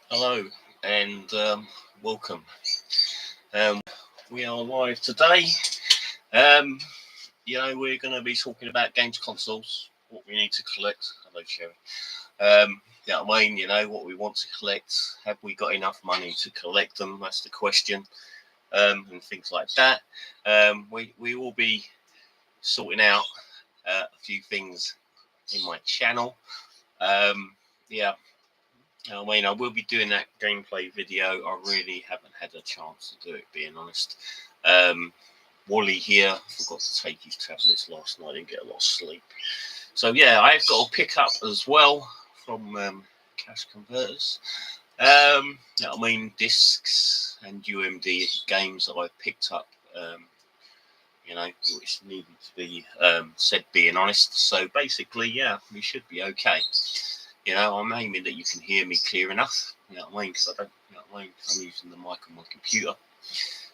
Hello and welcome. Um, we are live today. Um, we're going to be talking about games consoles, what we need to collect. Hello, Sherry. What we want to collect. Have we got enough money to collect them? That's the question, and things like that. We will be sorting out a few things in my channel. Yeah, I will be doing that gameplay video. I really haven't had a chance to do it, being honest. Wally here forgot to take his tablets last night and get a lot of sleep. So yeah, I've got a pickup as well from Cash Converters. Discs and UMD games that I've picked up. Which needed to be said, being honest. So basically, yeah, we should be okay. I'm aiming that you can hear me clear enough. Because I don't, I'm using the mic on my computer.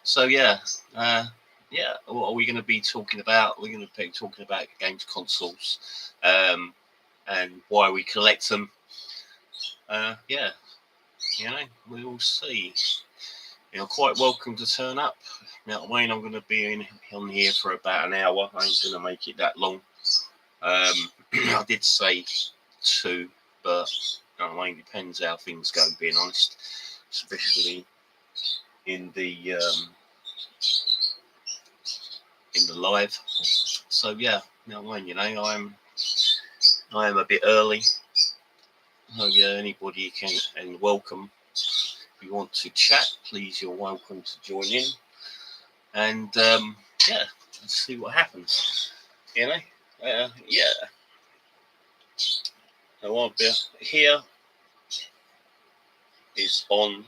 So yeah, what are we going to be talking about? We're going to be talking about games consoles, and why we collect them. We will see. Quite welcome to turn up. I'm going to be on here for about an hour. I ain't going to make it that long. I did say 2, but depends how things go, being honest, especially in the live. So yeah, I am a bit early. So yeah, anybody can and welcome. If you want to chat, please, you're welcome to join in. And yeah, let's see what happens. Yeah. So I'll be here. Is on.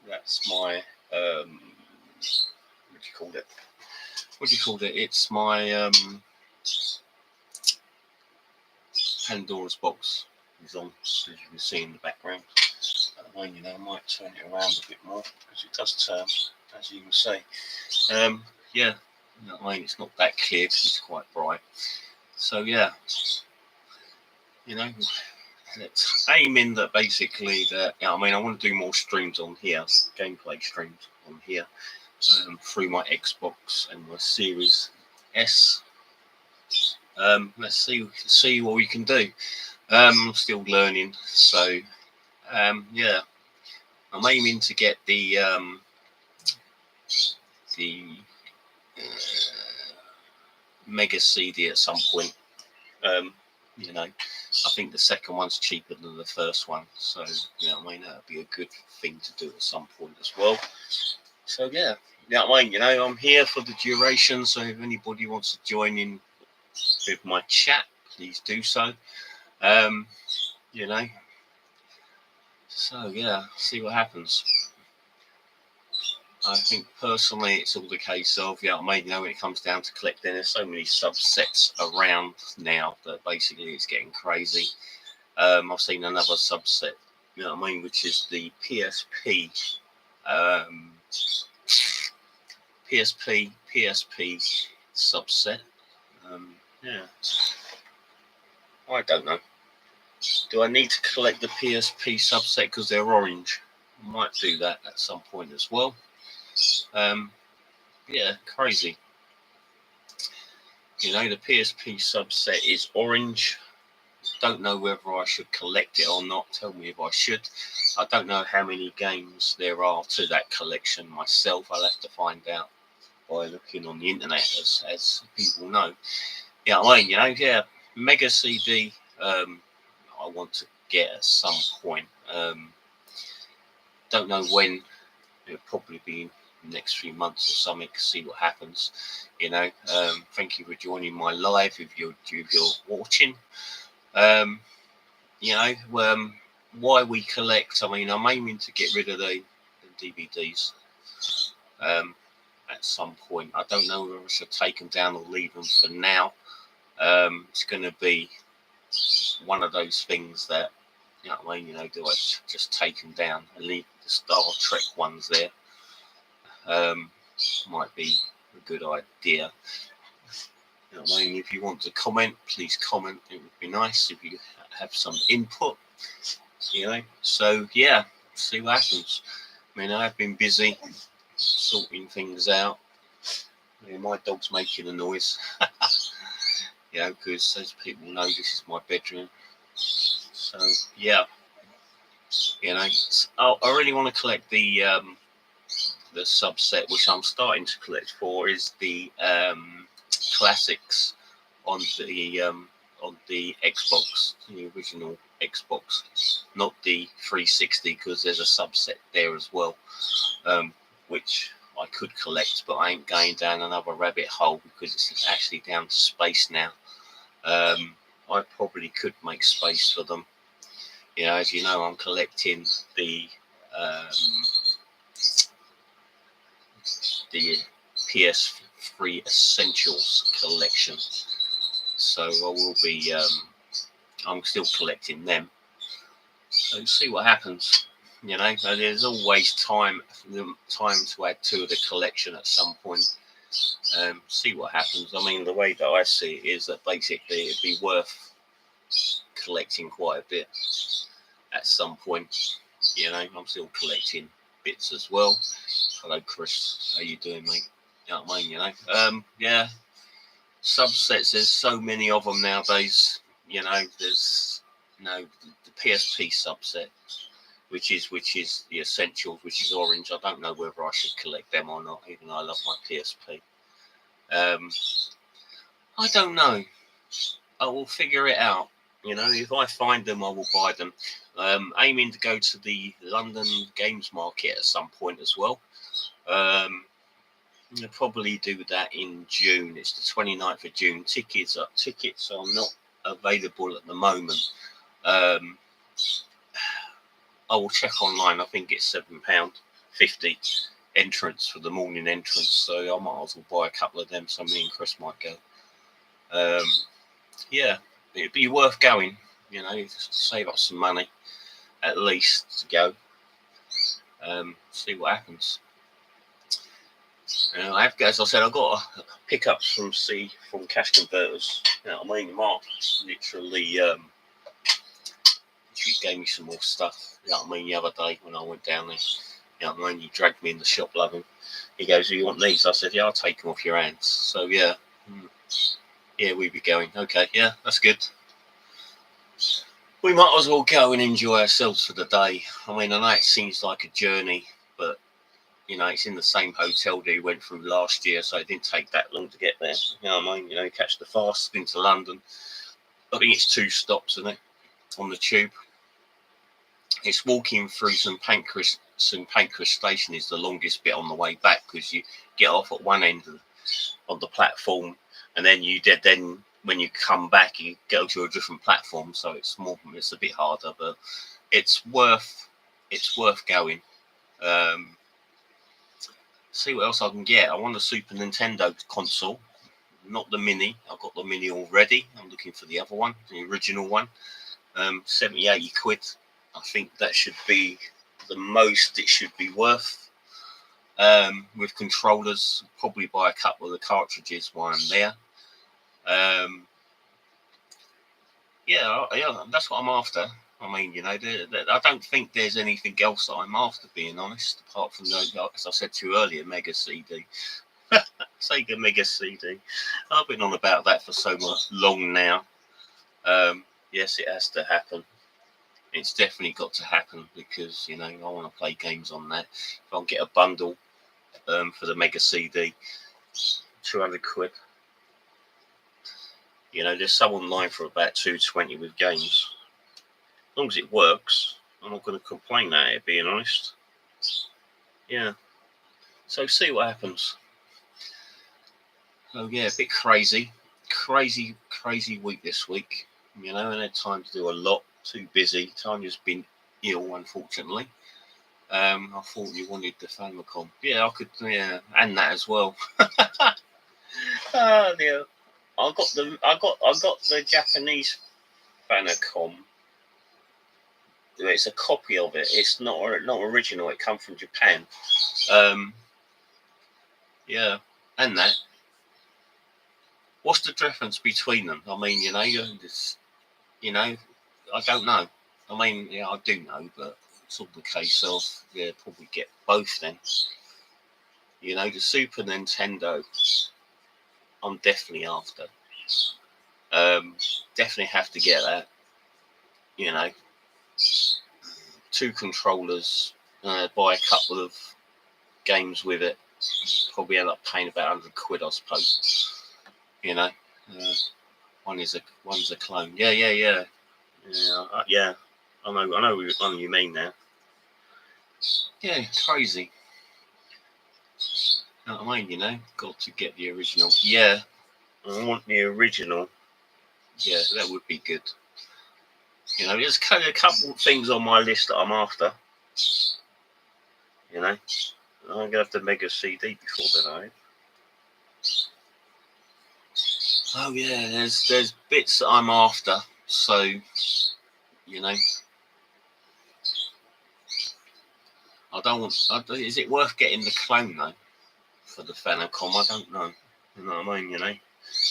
That's my what do you call it? It's my Pandora's box is on, as you can see in the background. I might turn it around a bit more because it does turn, as you can see. Yeah, it's not that clear because it's quite bright. So yeah, it's aiming that basically that I want to do more streams on here, gameplay streams on here, through my Xbox and my Series S. Let's see what we can do. I'm still learning, so yeah, I'm aiming to get the Mega CD at some point. I think the second one's cheaper than the first one, so that'd be a good thing to do at some point as well. So yeah, I'm here for the duration. So if anybody wants to join in with my chat, please do so. So yeah, see what happens. I think personally, it's all the case of when it comes down to collecting, there's so many subsets around now that basically it's getting crazy. I've seen another subset, which is the PSP, PSP subset. Yeah, I don't know. Do I need to collect the PSP subset because they're orange? I might do that at some point as well. Yeah, crazy. The PSP subset is orange. Don't know whether I should collect it or not. Tell me if I should. I don't know how many games there are to that collection myself. I'll have to find out by looking on the internet, as people know. Yeah, Mega CD. I want to get at some point. Don't know when. It'll probably be next few months or something. See what happens. Thank you for joining my live if you're watching. Why we collect. I'm aiming to get rid of the DVDs at some point. I don't know whether I should take them down or leave them for now. It's going to be one of those things that, do I just take them down and leave the Star Trek ones there? Might be a good idea. If you want to comment, please comment. It would be nice if you have some input. So yeah, see what happens. I mean, I've been busy sorting things out. I mean, my dog's making a noise, because as people know, this is my bedroom. So yeah, I really want to collect the subset, which I'm starting to collect for, is the classics on the Xbox, the original Xbox, not the 360, because there's a subset there as well, which I could collect, but I ain't going down another rabbit hole because it's actually down to space now. I probably could make space for them. As you know, I'm collecting the PS3 Essentials collection, so I will be. I'm still collecting them. So see what happens. There's always time to add to the collection at some point. See what happens. I mean, the way that I see it is that basically it'd be worth collecting quite a bit at some point. I'm still collecting bits as well. Hello, Chris. How you doing, mate? You know what I mean? Yeah. Subsets. There's so many of them nowadays. There's the PSP subset, which is the Essentials, which is orange. I don't know whether I should collect them or not, even though I love my PSP. I don't know. I will figure it out. If I find them, I will buy them. Aiming to go to the London Games Market at some point as well. I'll probably do that in June. It's the 29th of June. Tickets are not available at the moment. I will check online. I think it's £7.50 entrance for the morning entrance. So I might as well buy a couple of them. So me and Chris might go. Yeah, it'd be worth going. Just to save up some money at least to go. See what happens. As I said, I've got pickups from Cash Converters. Mark literally she gave me some more stuff. The other day when I went down there. He dragged me in the shop, loving. He goes, "Do you want these?" I said, "Yeah, I'll take them off your hands." So yeah, we'd be going. Okay, yeah, that's good. We might as well go and enjoy ourselves for the day. I know it seems like a journey, but it's in the same hotel that we went through last year, so it didn't take that long to get there. Catch the fast into London. I think it's 2 stops, isn't it, on the tube? It's walking through St Pancras Station is the longest bit on the way back, because you get off at one end of the platform, and then when you come back, you go to a different platform, so it's a bit harder, but it's worth going. See what else I can get. I want a Super Nintendo console, not the mini. I've got the mini already. I'm looking for the other one, the original one. 70, 80 quid. I think that should be the most it should be worth. With controllers, probably buy a couple of the cartridges while I'm there. Yeah, that's what I'm after. I don't think there's anything else that I'm after, being honest, apart from, as I said to you earlier, Mega CD. Sega Mega CD. I've been on about that for so long now. Yes, it has to happen. It's definitely got to happen, because, I want to play games on that. If I can get a bundle for the Mega CD, 200 quid. There's some online for about 220 with games. As long as it works, I'm not going to complain at it, being honest. Yeah. So see what happens. Oh yeah, a bit crazy week this week. I had time to do a lot. Too busy. Tanya's been ill, unfortunately. I thought you wanted the Famicom. Yeah, I could. Yeah, and that as well. Oh dear. I got the Japanese Famicom. It's a copy of it. It's not original. It come from Japan. Yeah, and that. What's the difference between them? I don't know. I do know, but it's all the case of, yeah, probably get both then. You know, the Super Nintendo, I'm definitely after. Definitely have to get that. You know, 2 controllers, buy a couple of games with it. Probably end up paying about 100 quid, I suppose. You know, one's a clone. Yeah. Yeah. I know what one you mean now. Yeah, crazy. You know what I mean? You know, got to get the original. Yeah, I want the original. Yeah, that would be good. You know, there's a couple of things on my list that I'm after. You know, I'm gonna have to make a CD before then, I think. Oh yeah, there's bits that I'm after. So, you know, I don't want. Is it worth getting the clone though for the Famicom? I don't know. You know what I mean? You know,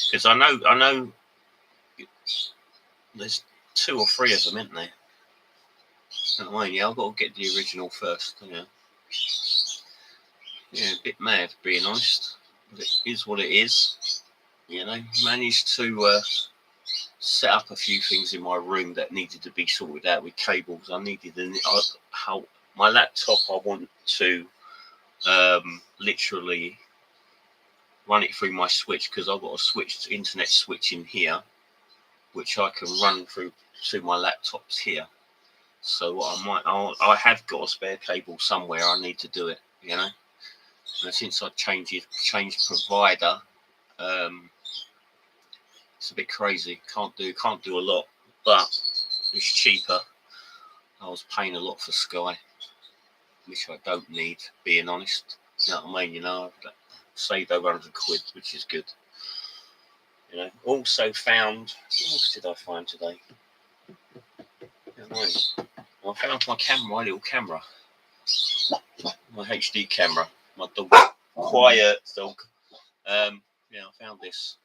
because I know. There's 2 or 3 of them, isn't there? You know what I mean? Yeah, I've got to get the original first. Yeah. Yeah, a bit mad, being honest. But it is what it is. You know, managed to set up a few things in my room that needed to be sorted out with cables. I needed how my laptop. I want to literally run it through my switch because I've got a internet switch in here, which I can run through to my laptops here. So what I have got a spare cable somewhere. I need to do it. You know, and since I changed provider, it's a bit crazy. Can't do a lot, but it's cheaper. I was paying a lot for Sky, which I don't need, being honest. You know what I mean? You know, I've saved over 100 quid, which is good. You know, also found, what else did I find today? You know, I found my little camera, my HD camera, my dog, quiet dog. Yeah, I found this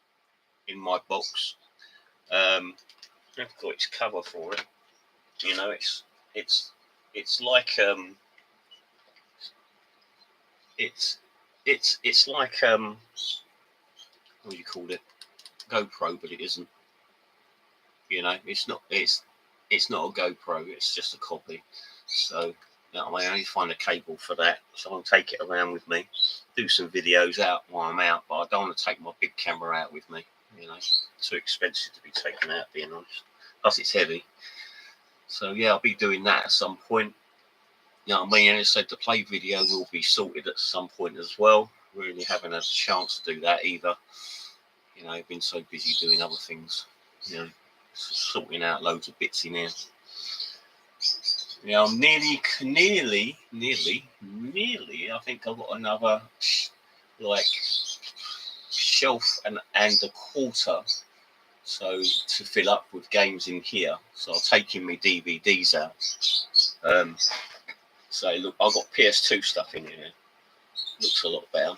in my box. I've got its cover for it. You know, it's like it's like what do you call it? GoPro, but it isn't. You know, it's not not a GoPro. It's just a copy. So you know, I only find a cable for that, so I'll take it around with me, do some videos out while I'm out. But I don't want to take my big camera out with me. You know, too expensive to be taken out, being honest. Plus, it's heavy. So yeah, I'll be doing that at some point. You know what I mean? And I said the play video will be sorted at some point as well. Really haven't had a chance to do that either. You know, I've been so busy doing other things. You know, sorting out loads of bits in here. You know, I'm nearly. I think I've got another like shelf and a quarter. So to fill up with games in here. So I'm taking my DVDs out. So look, I've got PS2 stuff in here. Looks a lot better.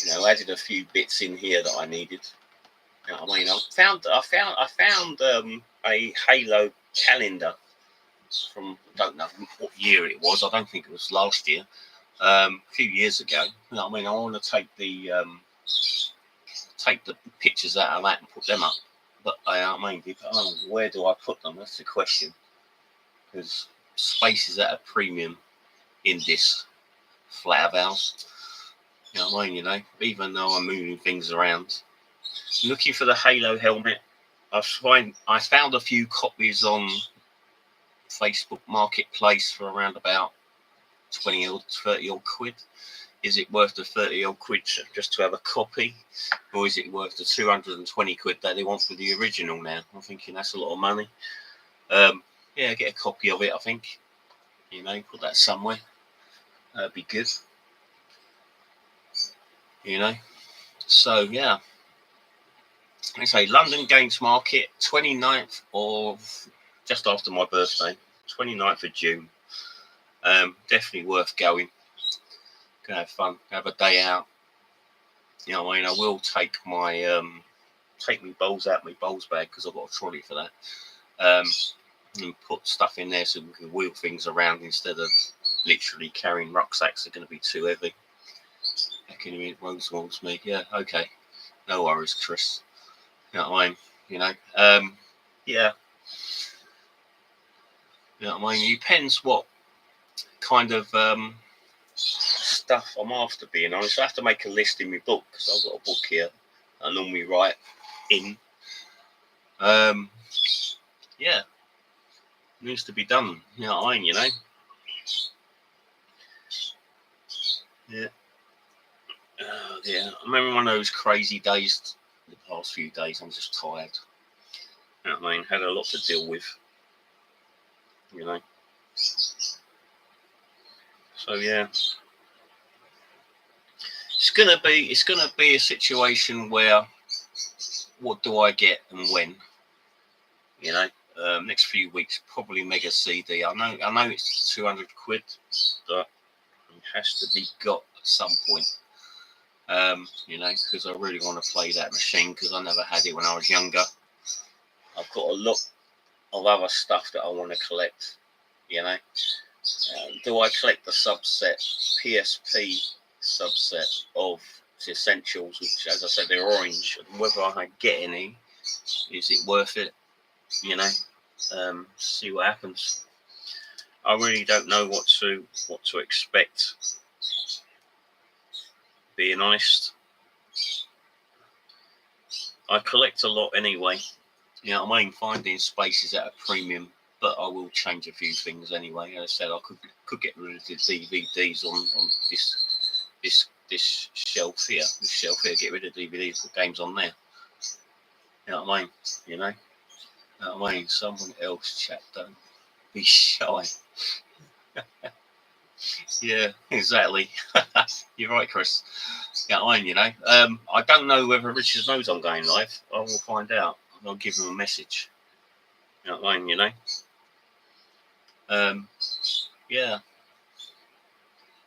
You know, added a few bits in here that I needed. You know what I mean? I found a Halo calendar from, I don't know what year it was. I don't think it was last year. A few years ago. You know what I mean? I want to take the pictures out of that and put them up. But I mean, where do I put them? That's the question. Because space is at a premium in this flat of ours. You know what I mean? You know, even though I'm moving things around. Looking for the Halo helmet. I found a few copies on Facebook Marketplace for around about 20 or 30 odd quid. Is it worth the 30 odd quid just to have a copy? Or is it worth the 220 quid that they want for the original now? I'm thinking that's a lot of money. Yeah, get a copy of it, I think. You know, put that somewhere. That'd be good. You know? So, yeah. I say London Games Market, 29th of, just after my birthday, 29th of June. Definitely worth going. Gonna have fun, have a day out. You know what I mean? I will take my bowls out my bowls bag because I've got a trolley for that. and put stuff in there so we can wheel things around instead of literally carrying rucksacks. They're going to be too heavy. How can you Rose wants me? Yeah, okay. No worries, Chris. You know what I mean? You know, yeah. You know what I mean? It depends what kind of stuff I'm after, being honest. I have to make a list in my book because I've got a book here I normally write in. Yeah, it needs to be done. You know what I mean? You know? Yeah. Yeah. I remember one of those crazy days, the past few days, I'm just tired. You know what I mean? Had a lot to deal with. You know? So, yeah. It's gonna be a situation where what do I get and when? You know, next few weeks probably Mega CD. I know it's 200 quid, but it has to be got at some point. You know, because I really want to play that machine because I never had it when I was younger. I've got a lot of other stuff that I want to collect. You know, do I collect the subset PSP subset of the essentials, which, as I said, they're orange? And whether I get any, is it worth it? You know, see what happens. I really don't know what to expect. Being honest, I collect a lot anyway. You know, I mean, finding spaces at a premium, but I will change a few things anyway. As I said, I could get rid of the DVDs on this shelf here. This shelf here, get rid of DVDs, put games on there. You know what I mean? You know what I mean? Someone else, chat, don't be shy. Yeah, exactly. You're right, Chris. Yeah, you know. I don't know whether Richard knows I'm going live. I will find out. I'll give him a message. You know what I mean? You know. Yeah.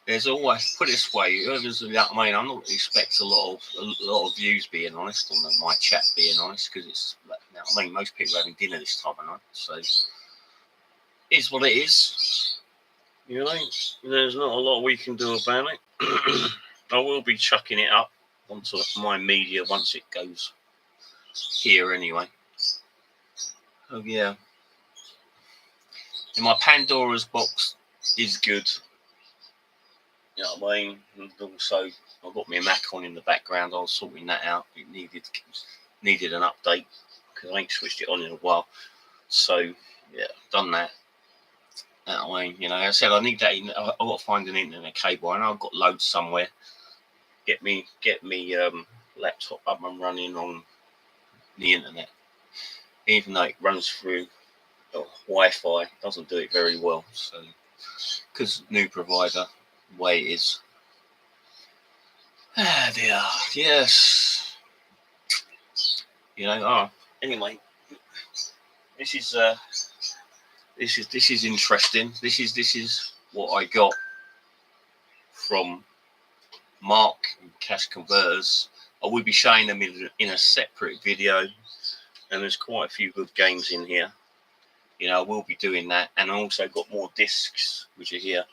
There's always, put it this way, whoever's, you know what I mean, I'm not expecting a lot of views, being honest, on my chat, being honest, because it's, you know what I mean, most people are having dinner this time of night, so it is what it is. You know, there's not a lot we can do about it. I will be chucking it up onto my media once it goes here anyway. Oh yeah. And my Pandora's box is good. You know what I mean? And also, I've got my Mac on in the background. I was sorting that out. It needed an update because I ain't switched it on in a while. So yeah, done that. You know what I mean? You know, as I said, I need that. I've got to find an internet cable. I know I've got loads somewhere. Get me laptop up and running on the internet. Even though it runs through Wi-Fi, doesn't do it very well. So because new provider, the way it is. Ah dear, yes. You know. Anyway, this is interesting. This is what I got from Mark Cash Converters. I will be showing them in a separate video, and there's quite a few good games in here. You know, I will be doing that, and I also got more discs which are here.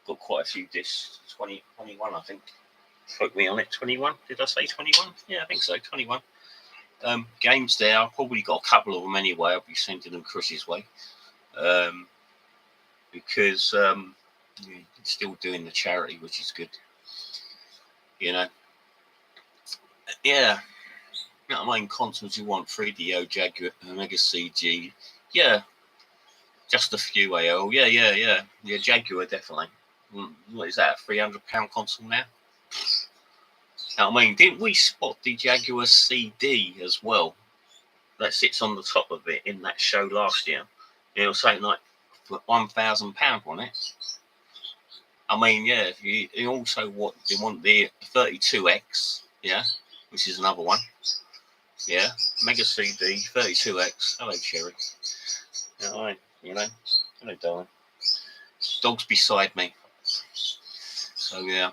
Got quite a few discs. 21, I think. Quote me on it. 21. Did I say 21? Yeah, I think so. 21. Games there. I've probably got a couple of them anyway. I'll be sending them Chris's way. Because still doing the charity, which is good. You know. Yeah. You know what I mean? Consoles you want: 3DO, Jaguar, Mega CG. Yeah. Just a few AO. Yeah. Jaguar, definitely. What is that? A £300 console now? You know what I mean? Didn't we spot the Jaguar CD as well? That sits on the top of it in that show last year. It was something like £1,000 on it. I mean, yeah. You also want the 32X, yeah, which is another one. Yeah, Mega CD 32X. Hello, Cherry. You know, hello, darling. Dog's beside me. So yeah.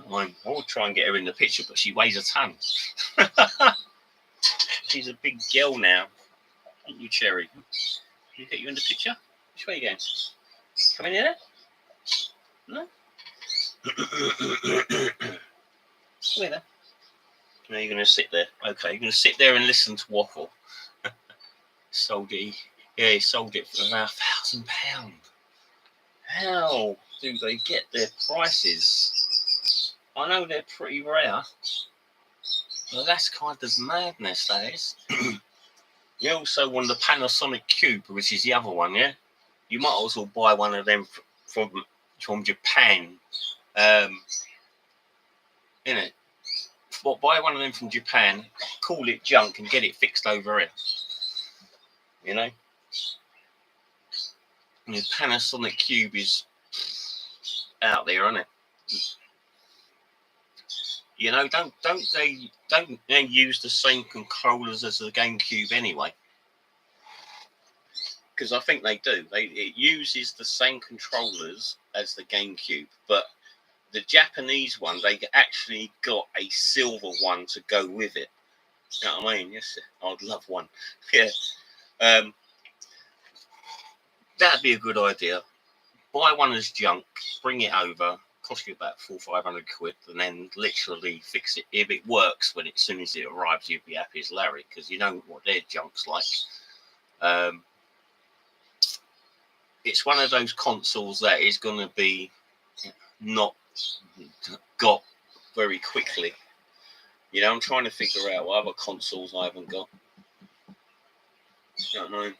I will try and get her in the picture, but she weighs a ton. She's a big girl now. Aren't you, Cherry? Can you get you in the picture? Which way are you going? Come in here? No? Come here then. No, you're going to sit there. Okay, you're going to sit there and listen to Waffle. Sold it. Yeah, he sold it for about £1,000. How do they get their prices? I know they're pretty rare, but that's kind of madness, that is. You also want the Panasonic Cube, which is the other one, yeah? You might as well buy one of them from Japan. Innit? Well, buy one of them from Japan, call it junk, and get it fixed over here. You know? And the Panasonic Cube is out there, isn't it? You know, don't they use the same controllers as the GameCube anyway? Because I think they do. It uses the same controllers as the GameCube, but the Japanese one, they actually got a silver one to go with it. You know what I mean? Yes, I'd love one. Yeah. That'd be a good idea. Buy one as junk, bring it over, cost you about £400-500, and then literally fix it. If it works as soon as it arrives, you'd be happy as Larry, because you know what their junk's like. It's one of those consoles that is going to be not got very quickly. You know, I'm trying to figure out what other consoles I haven't got. You know what I mean?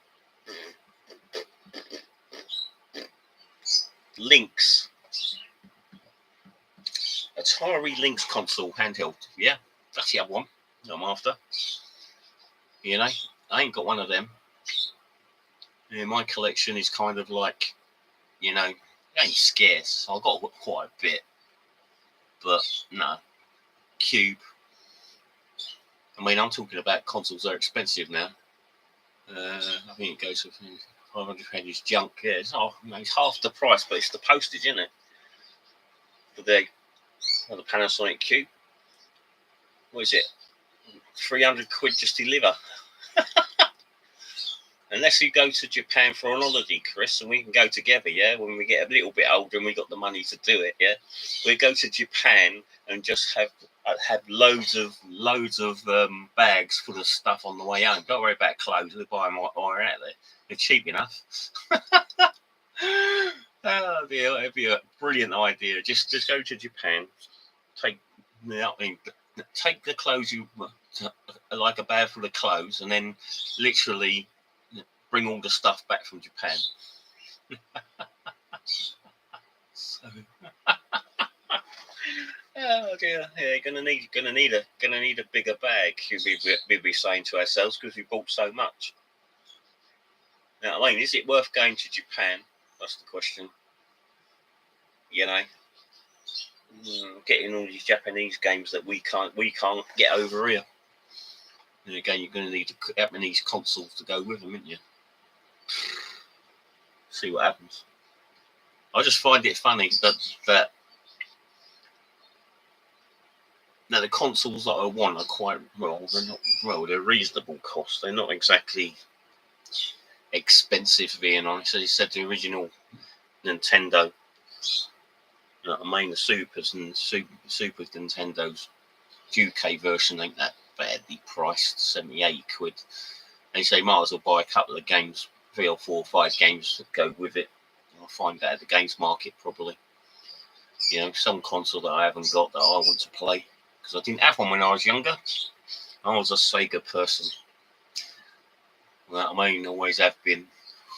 Lynx. Atari Lynx console handheld. Yeah, that's the other one I'm after. You know, I ain't got one of them. Yeah, my collection is kind of like, you know, it ain't scarce. I've got quite a bit. But no. Cube. I mean, I'm talking about consoles that are expensive now. I think it goes for £500 is junk. Yeah, it's half the price, but it's the postage, isn't it? For the Panasonic Cube. What is it? £300 just deliver. Unless you go to Japan for an holiday, Chris, and we can go together, yeah? When we get a little bit older and we got the money to do it, yeah? We go to Japan and just have loads of bags full of stuff on the way home. Don't worry about clothes. We'll buy them while we're out there. They're cheap enough. Oh dear, it'd be a brilliant idea. Just go to Japan, take the clothes like a bag full of clothes, and then literally bring all the stuff back from Japan. So, oh dear, yeah, gonna need a bigger bag. We'll be saying to ourselves, because we bought so much. Now, I mean, is it worth going to Japan? That's the question. You know, getting all these Japanese games that we can't get over here. And again, you're going to need the Japanese consoles to go with them, aren't you? See what happens. I just find it funny that the consoles that I want are quite they're reasonable cost. They're not exactly expensive, being honest. As you said, the original Nintendo, you know, I mean, the Super Nintendo's UK version ain't that badly priced, £78. They say might as well buy a couple of games, 3 or 4 or 5 games that go with it. I'll find that at the games market probably. You know, some console that I haven't got that I want to play, because I didn't have one when I was younger. I was a Sega person. Well, I mean, always have been.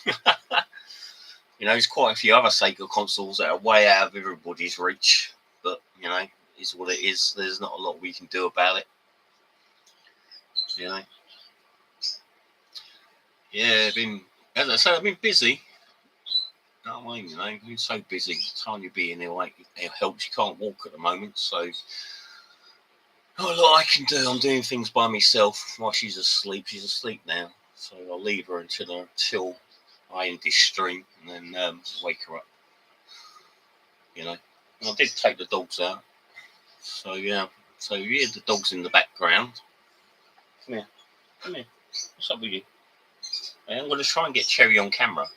You know, there's quite a few other Sega consoles that are way out of everybody's reach, but you know, it's what it is. There's not a lot we can do about it. You know. Yeah, as I say, I've been busy. I mean, you know, I've been so busy. Time you be in there, like, it helps. You can't walk at the moment, so not a lot I can do. I'm doing things by myself while she's asleep. She's asleep now, so I'll leave her until I end this stream, and then wake her up. You know, and I did take the dogs out, so yeah. So you hear the dogs in the background. Come here. What's up with you? And I'm going to try and get Cherry on camera,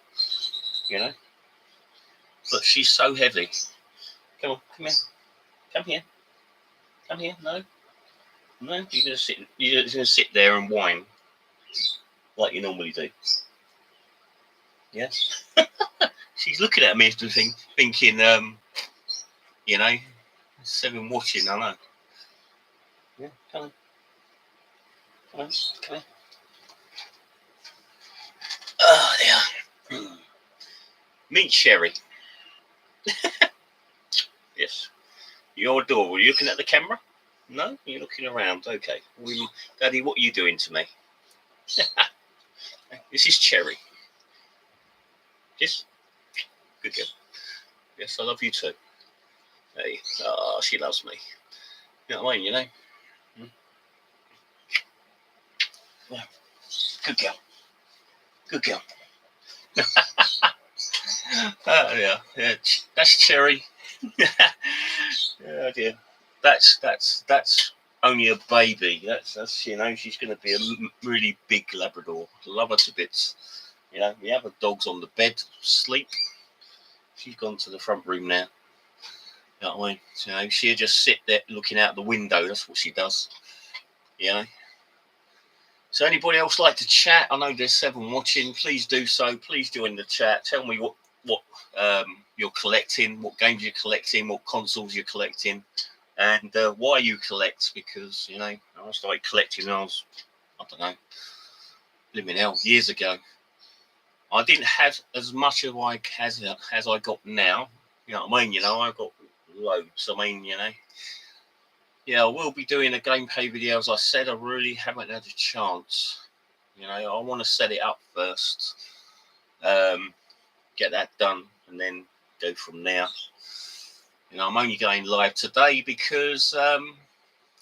you know. But she's so heavy. Come on, come here. Come here. Come here. No. No, you're going to sit there and whine like you normally do. Yeah. She's looking at me thinking, you know, 7 watching, I know. Yeah, come on. Come on, come on. Oh, dear. Meet Cherry. Yes. You're adorable. Are you looking at the camera? No? You're looking around. Okay. Daddy, what are you doing to me? This is Cherry. Yes? Good girl. Yes, I love you too. Hey. Oh, she loves me. You know what I mean, you know? Yeah. Good girl. Good girl. Yeah. That's Cherry. Oh dear. That's only a baby. That's you know, she's going to be a really big Labrador. Love her to bits. You know, we have her dogs on the bed, sleep. She's gone to the front room now. You know what I mean? You know, she'll just sit there looking out the window. That's what she does. You know. So anybody else like to chat? I know there's 7 watching. Please do so. Please join the chat. Tell me what you're collecting, what games you're collecting, what consoles you're collecting, and why you collect. Because you know, I started collecting when I was, I don't know, living hell years ago. I didn't have as much as I got now. You know what I mean? You know, I got loads. I mean, you know. Yeah, I will be doing a gameplay video. As I said, I really haven't had a chance. You know, I want to set it up first, get that done, and then go from there. You know, I'm only going live today because I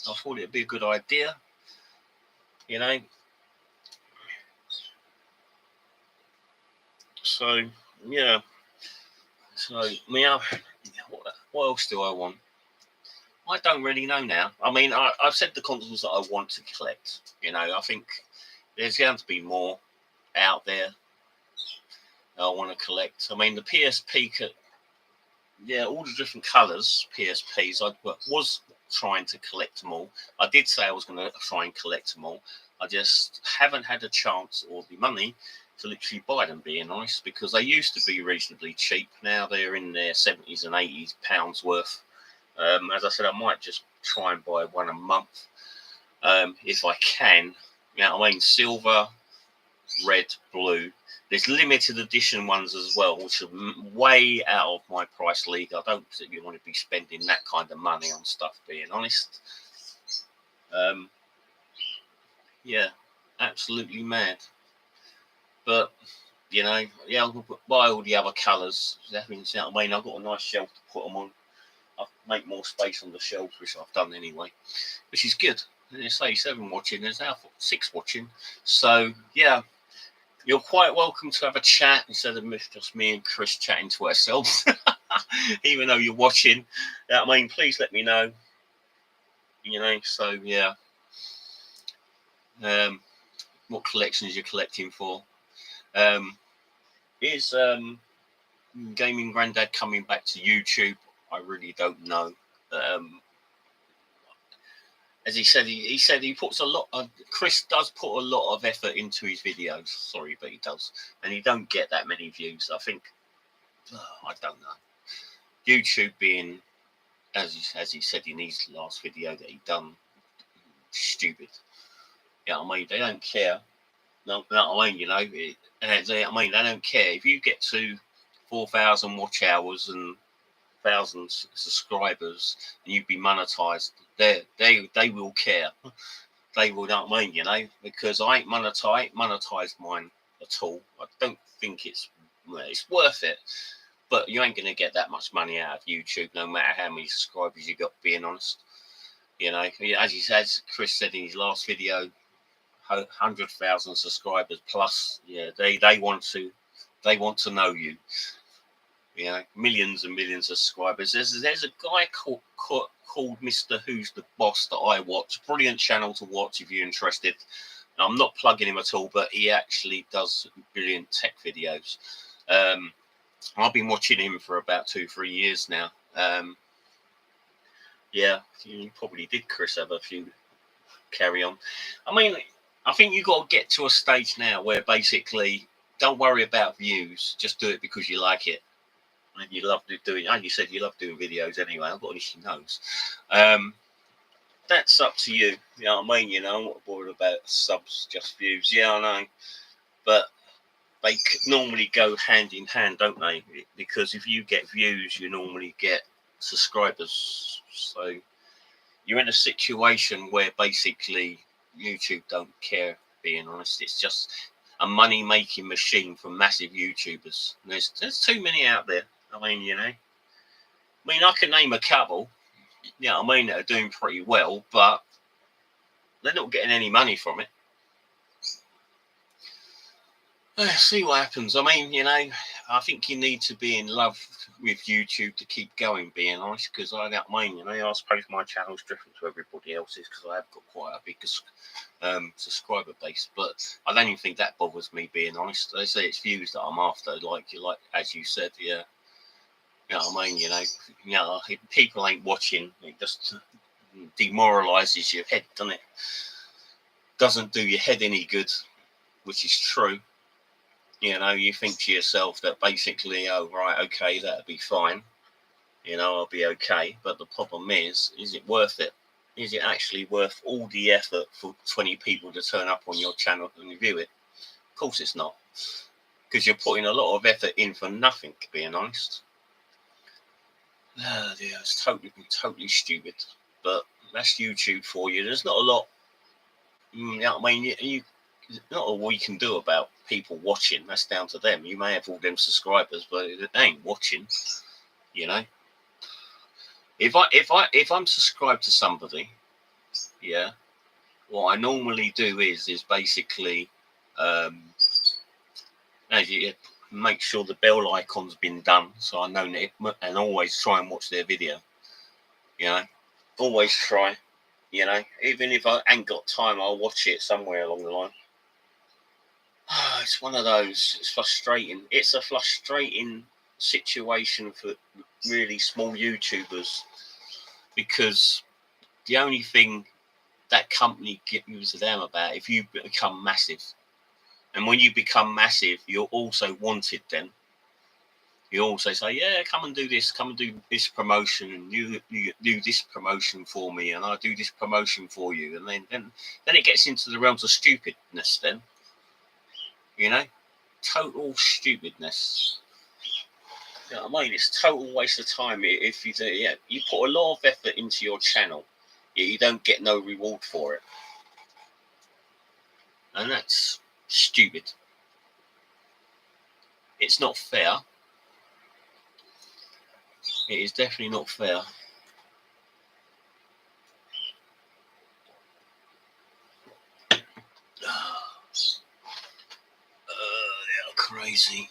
thought it'd be a good idea. You know, so yeah. So what else do I want? I don't really know now. I mean, I've said the consoles that I want to collect. You know, I think there's going to be more out there I want to collect. I mean, the PSP, all the different colours PSPs. I was trying to collect them all. I did say I was going to try and collect them all. I just haven't had a chance or the money to literally buy them, being honest, because they used to be reasonably cheap. Now they're in their 70s and 80s pounds worth. As I said, I might just try and buy one a month if I can. You know what I mean? Silver, red, blue. There's limited edition ones as well, which are way out of my price league. I don't particularly want to be spending that kind of money on stuff, being honest. Yeah, absolutely mad. But, you know, yeah, I'll buy all the other colours. That means, you know what I mean? I've got a nice shelf to put them on. I'll make more space on the shelf, which I've done anyway, which is good. And you say 7 watching, there's now 6 watching. So, yeah, you're quite welcome to have a chat instead of just me and Chris chatting to ourselves. Even though you're watching, I mean, please let me know. You know, so yeah. What collections you're collecting for? Is Gaming Grandad coming back to YouTube? I really don't know. As he said, he puts a lot of, Chris does put a lot of effort into his videos. Sorry, but he does, and he don't get that many views. I think, I don't know. YouTube being, as he said in his last video that he done, stupid. You know what I mean? They don't care. No, I mean, you know, they don't care if you get to 4,000 watch hours and 1,000 subscribers and you'd be monetized. They will care. They will, not mean, you know, because I ain't monetized mine at all. I don't think it's worth it. But you ain't gonna get that much money out of YouTube, no matter how many subscribers you got. Being honest, you know, as Chris said in his last video, 100,000 subscribers plus. Yeah, they want to know you. You know, millions and millions of subscribers. There's a guy called Mr. Who's the Boss that I watch. Brilliant channel to watch if you're interested. I'm not plugging him at all, but he actually does brilliant tech videos. I've been watching him for about 2-3 years now. Yeah, you probably did, Chris, have a few carry on. I mean, I think you've got to get to a stage now where basically don't worry about views, just do it because you like it. And you love doing, and you said you love doing videos anyway, I've got issue knows. That's up to you. You know what I mean? You know, I'm not bothered about subs, just views. Yeah, I know. But they normally go hand in hand, don't they? Because if you get views, you normally get subscribers. So you're in a situation where basically YouTube don't care, being honest. It's just a money-making machine for massive YouTubers. And there's too many out there. I mean, you know. I mean, I can name a couple, you know what I mean, that are doing pretty well, but they're not getting any money from it. See what happens. I mean, you know, I think you need to be in love with YouTube to keep going, being honest, because I don't mind, you know, I suppose my channel's different to everybody else's because I have got quite a big subscriber base, but I don't even think that bothers me, being honest. They say it's views that I'm after, like as you said, yeah. You know what I mean? You know, if people ain't watching, it just demoralizes your head, doesn't it? Doesn't do your head any good, which is true. You know, you think to yourself that basically, oh, right, okay, that'll be fine. You know, I'll be okay. But the problem is it worth it? Is it actually worth all the effort for 20 people to turn up on your channel and review it? Of course it's not. Because you're putting a lot of effort in for nothing, being honest. Oh, dear, it's totally stupid. But that's YouTube for you. There's not a lot, you know what I mean? You not all we can do about people watching. That's down to them. You may have all them subscribers, but they ain't watching. You know, if I'm subscribed to somebody, yeah, what I normally do is basically, as you make sure the bell icon's been done, so I know it, and always try and watch their video. You know, always try. You know, even if I ain't got time, I'll watch it somewhere along the line. It's one of those. It's frustrating. It's a frustrating situation for really small YouTubers because the only thing that company gives a damn about if you become massive, and when you become massive, you're also wanted. Then you also say, "Yeah, come and do this. Come and do this promotion, and you do this promotion for me, and I do this promotion for you." And then it gets into the realms of stupidness. Then. You know, total stupidness. You know what I mean? It's total waste of time if you do. Yeah, you put a lot of effort into your channel, yet you don't get no reward for it, and that's stupid. It's not fair. It is definitely not fair. They're crazy.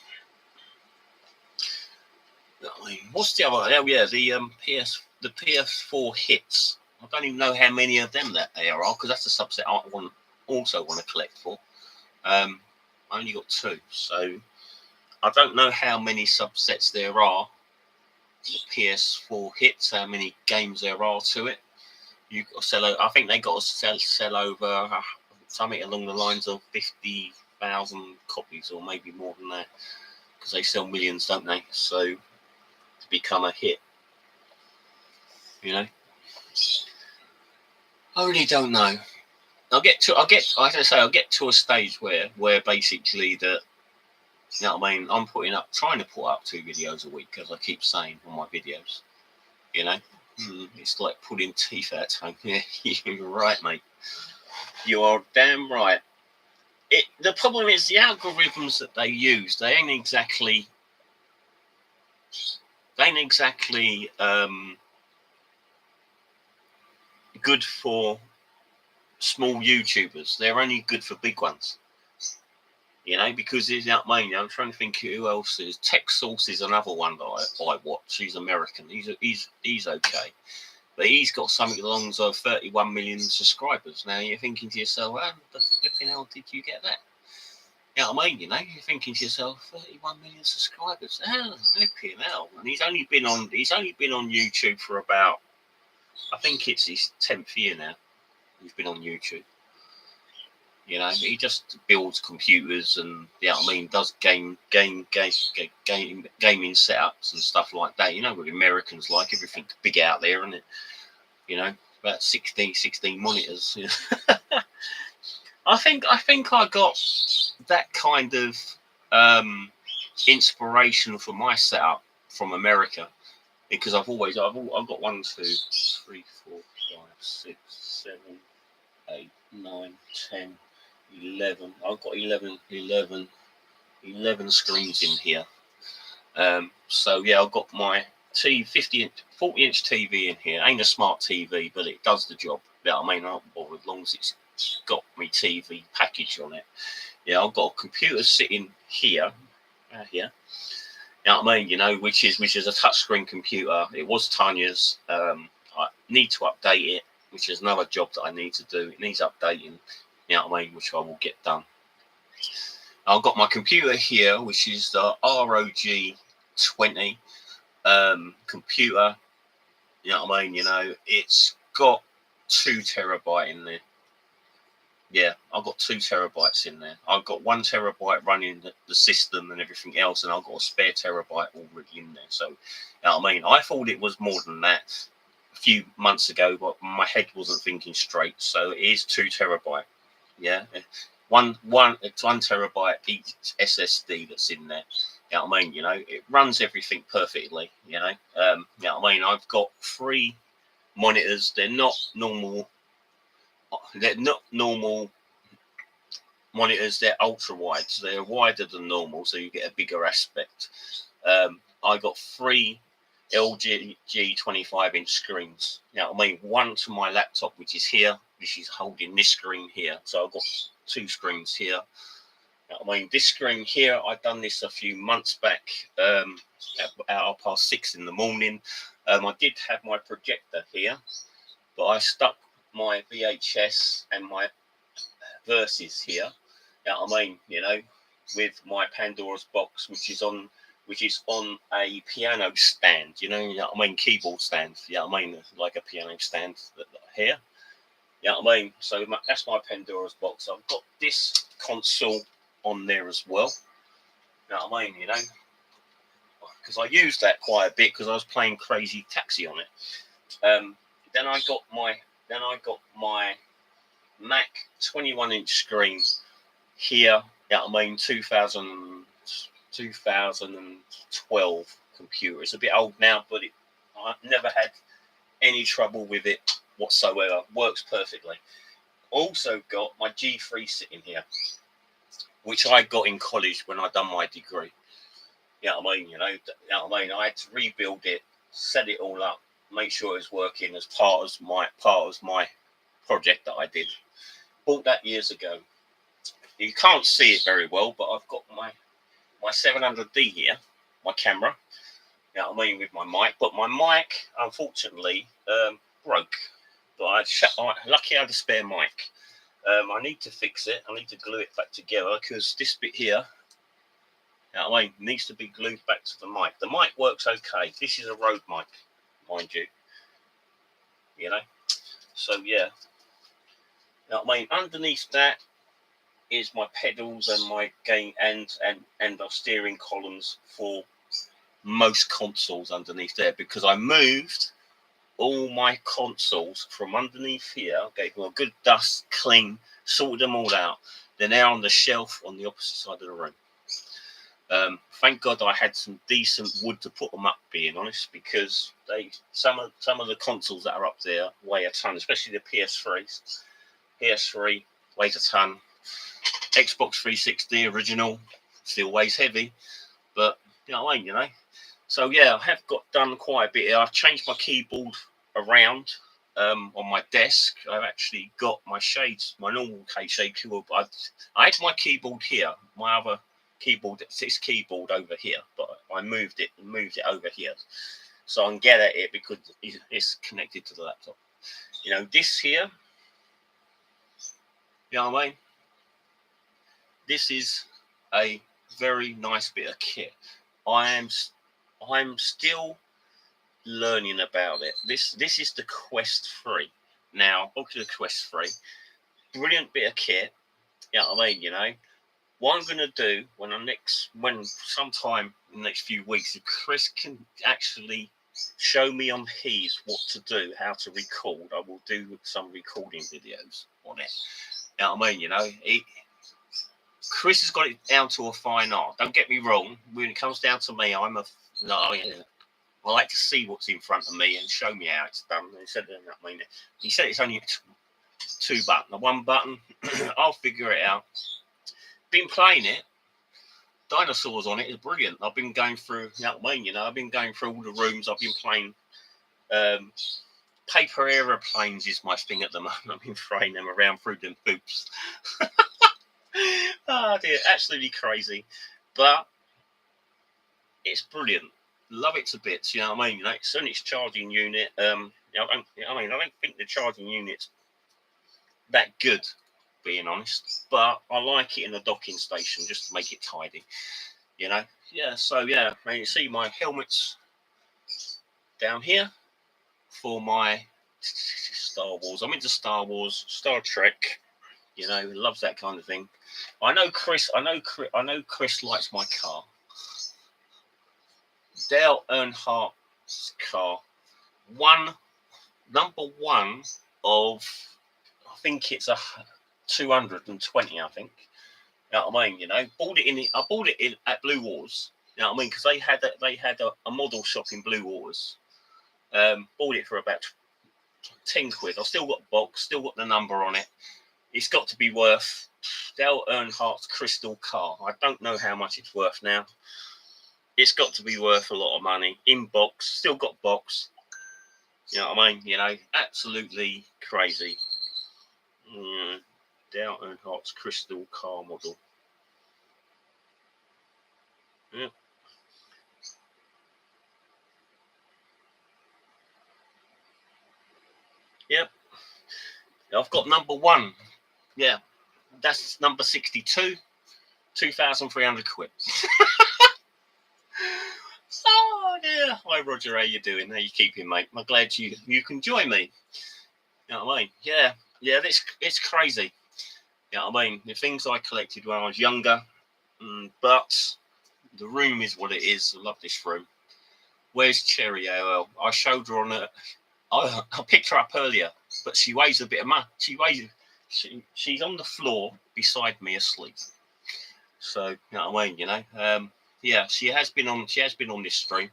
I mean, what's the other? Oh yeah, the PS4 hits. I don't even know how many of them there are because that's a subset I also want to collect for. I only got 2, so I don't know how many subsets there are. The PS4 hits, how many games there are to it. You got to sell. I think they got to sell over something along the lines of 50,000 copies, or maybe more than that, because they sell millions, don't they? So to become a hit, you know, I really don't know. I'll get to a stage where basically that, you know what I mean, I'm trying to put up 2 videos a week, as I keep saying on my videos. You know, it's like pulling teeth out of yeah, you're right, mate. You are damn right. The problem is the algorithms that they use. They ain't exactly good for small YouTubers. They're only good for big ones. You know, because he's out main. I'm trying to think who else is. TechSource is another one that I watch. He's American. He's okay. but he's got something along the lines of 31 million subscribers. Now you're thinking to yourself, how the flipping hell did you get that? You know what I mean? You know, you're thinking to yourself, 31 million subscribers. Oh, flipping hell! And he's only been on YouTube for about, I think it's his 10th year now. He's been on YouTube. You know, he just builds computers and, you know what I mean, does gaming setups and stuff like that. You know what Americans like, everything big out there, isn't it? You know, about 16 monitors. You know? I think I got that kind of inspiration for my setup from America, because I've got 1, 2, 3, 4, 5, 6, 7, 8, 9, 10, 11. I've got 11 screens in here. So yeah, I've got my 40-inch TV in here. Ain't a smart TV, but it does the job. You know what I mean? I'm not bothered as long as it's got my TV package on it. Yeah, I've got a computer sitting here. Here. You know what I mean? You know, which is a touchscreen computer. It was Tanya's. I need to update it, which is another job that I need to do. It needs updating. You know what I mean? Which I will get done. I've got my computer here, which is the ROG 20 computer. You know what I mean? You know, it's got 2 terabyte in there. Yeah, I've got 2 terabytes in there. I've got 1 terabyte running the system and everything else, and I've got a spare terabyte already in there. So, you know what I mean? I thought it was more than that a few months ago, but my head wasn't thinking straight. So it is 2 terabyte. Yeah, one terabyte each SSD that's in there. You know what I mean? You know, it runs everything perfectly. You know, you know what I mean? I've got 3 monitors. They're not normal monitors. They're ultra wide. So they're wider than normal, so you get a bigger aspect. I got 3 LG 25-inch screens. You know what I mean? One to my laptop, which is here, which is holding this screen here. So I've got 2 screens here. You know what I mean? This screen here, I've done this a few months back, at 6:30 in the morning. I did have my projector here, but I stuck my VHS and my Versus here. You know what I mean? You know, with my Pandora's box, which is on a piano stand. You know what I mean? Keyboard stand. You know what I mean? Like a piano stand here. You know what I mean? So that's my Pandora's box. I've got this console on there as well. You know what I mean? You know, because I used that quite a bit because I was playing Crazy Taxi on it. Then I got my Mac 21-inch screen here. You know what I mean? 2012 computer. It's a bit old now, but I've never had any trouble with it whatsoever. Works perfectly. Also got my G3 sitting here, which I got in college when I done my degree. You know what I mean? You know what I mean? I had to rebuild it, set it all up, make sure it was working as part of my project that I did. Bought that years ago. You can't see it very well, but I've got my 700D here, my camera. You know what I mean, with my mic. But my mic, unfortunately, broke. But lucky I had a spare mic. I need to fix it. I need to glue it back together because this bit here, you know what I mean, needs to be glued back to the mic. The mic works okay. This is a Rode mic, mind you. You know, so yeah. You know what I mean. Underneath that is my pedals and my gain and the steering columns for most consoles underneath there, because I moved all my consoles from underneath here, gave them a good dust, clean, sorted them all out. They're now on the shelf on the opposite side of the room. Thank God I had some decent wood to put them up, being honest, because some of the consoles that are up there weigh a ton, especially the PS3s. PS3 weighs a ton. Xbox 360 original still weighs heavy, but you know what I mean, you know. So yeah, I have got done quite a bit here. I've changed my keyboard around on my desk. I've actually got my shades, my normal shade keyboard. I had my keyboard here, my other keyboard, this keyboard over here, but I moved it over here. so I can get at it because it's connected to the laptop. You know, this here, you know what I mean? This is a very nice bit of kit. I'm still learning about it. This is the Quest 3. Now, book the Quest 3. Brilliant bit of kit. You know what I mean? You know, what I'm going to do when sometime in the next few weeks, if Chris can actually show me on his what to do, how to record, I will do some recording videos on it. You know what I mean? You know, Chris has got it down to a fine art. Don't get me wrong. When it comes down to me, I like to see what's in front of me and show me how it's done. He said it's only 2 buttons, 1 button. I'll figure it out. Been playing it. Dinosaurs on it is brilliant. I've been going through, you know what I mean? You know, I've been going through all the rooms. I've been playing. Paper aeroplanes is my thing at the moment. I've been throwing them around through them hoops. Oh dear, absolutely crazy, but it's brilliant. Love it to bits. You know what I mean? You know, it's on its charging unit. I don't think the charging unit's that good, being honest. But I like it in a docking station just to make it tidy. You know, yeah. So yeah, you see my helmets down here for my Star Wars. I'm into Star Wars, Star Trek. You know, loves that kind of thing. I know Chris likes my car. Dale Earnhardt's car. Number one of, I think it's a 220. I think. You know what I mean? You know, I bought it at Blue Wars. You know what I mean? Because they had a model shop in Blue Wars. Bought it for about 10 quid. I've still got the box, still got the number on it. It's got to be worth Dale Earnhardt's crystal car. I don't know how much it's worth now. It's got to be worth a lot of money. In box, still got box. You know what I mean? You know, absolutely crazy. Dale Earnhardt's crystal car model. Yeah. Yep. I've got number 1. Yeah. That's number 62. 2,300 quid. Oh dear. Hi Roger, how you doing? How you keeping, mate? I'm glad you can join me. You know what I mean? Yeah. It's crazy. You know what I mean? The things I collected when I was younger, but the room is what it is. I love this room. Where's Cherry? AOL? I showed her on I picked her up earlier, but she weighs a bit of she's on the floor beside me asleep. So, you know what I mean? You know, yeah, she has been on this stream.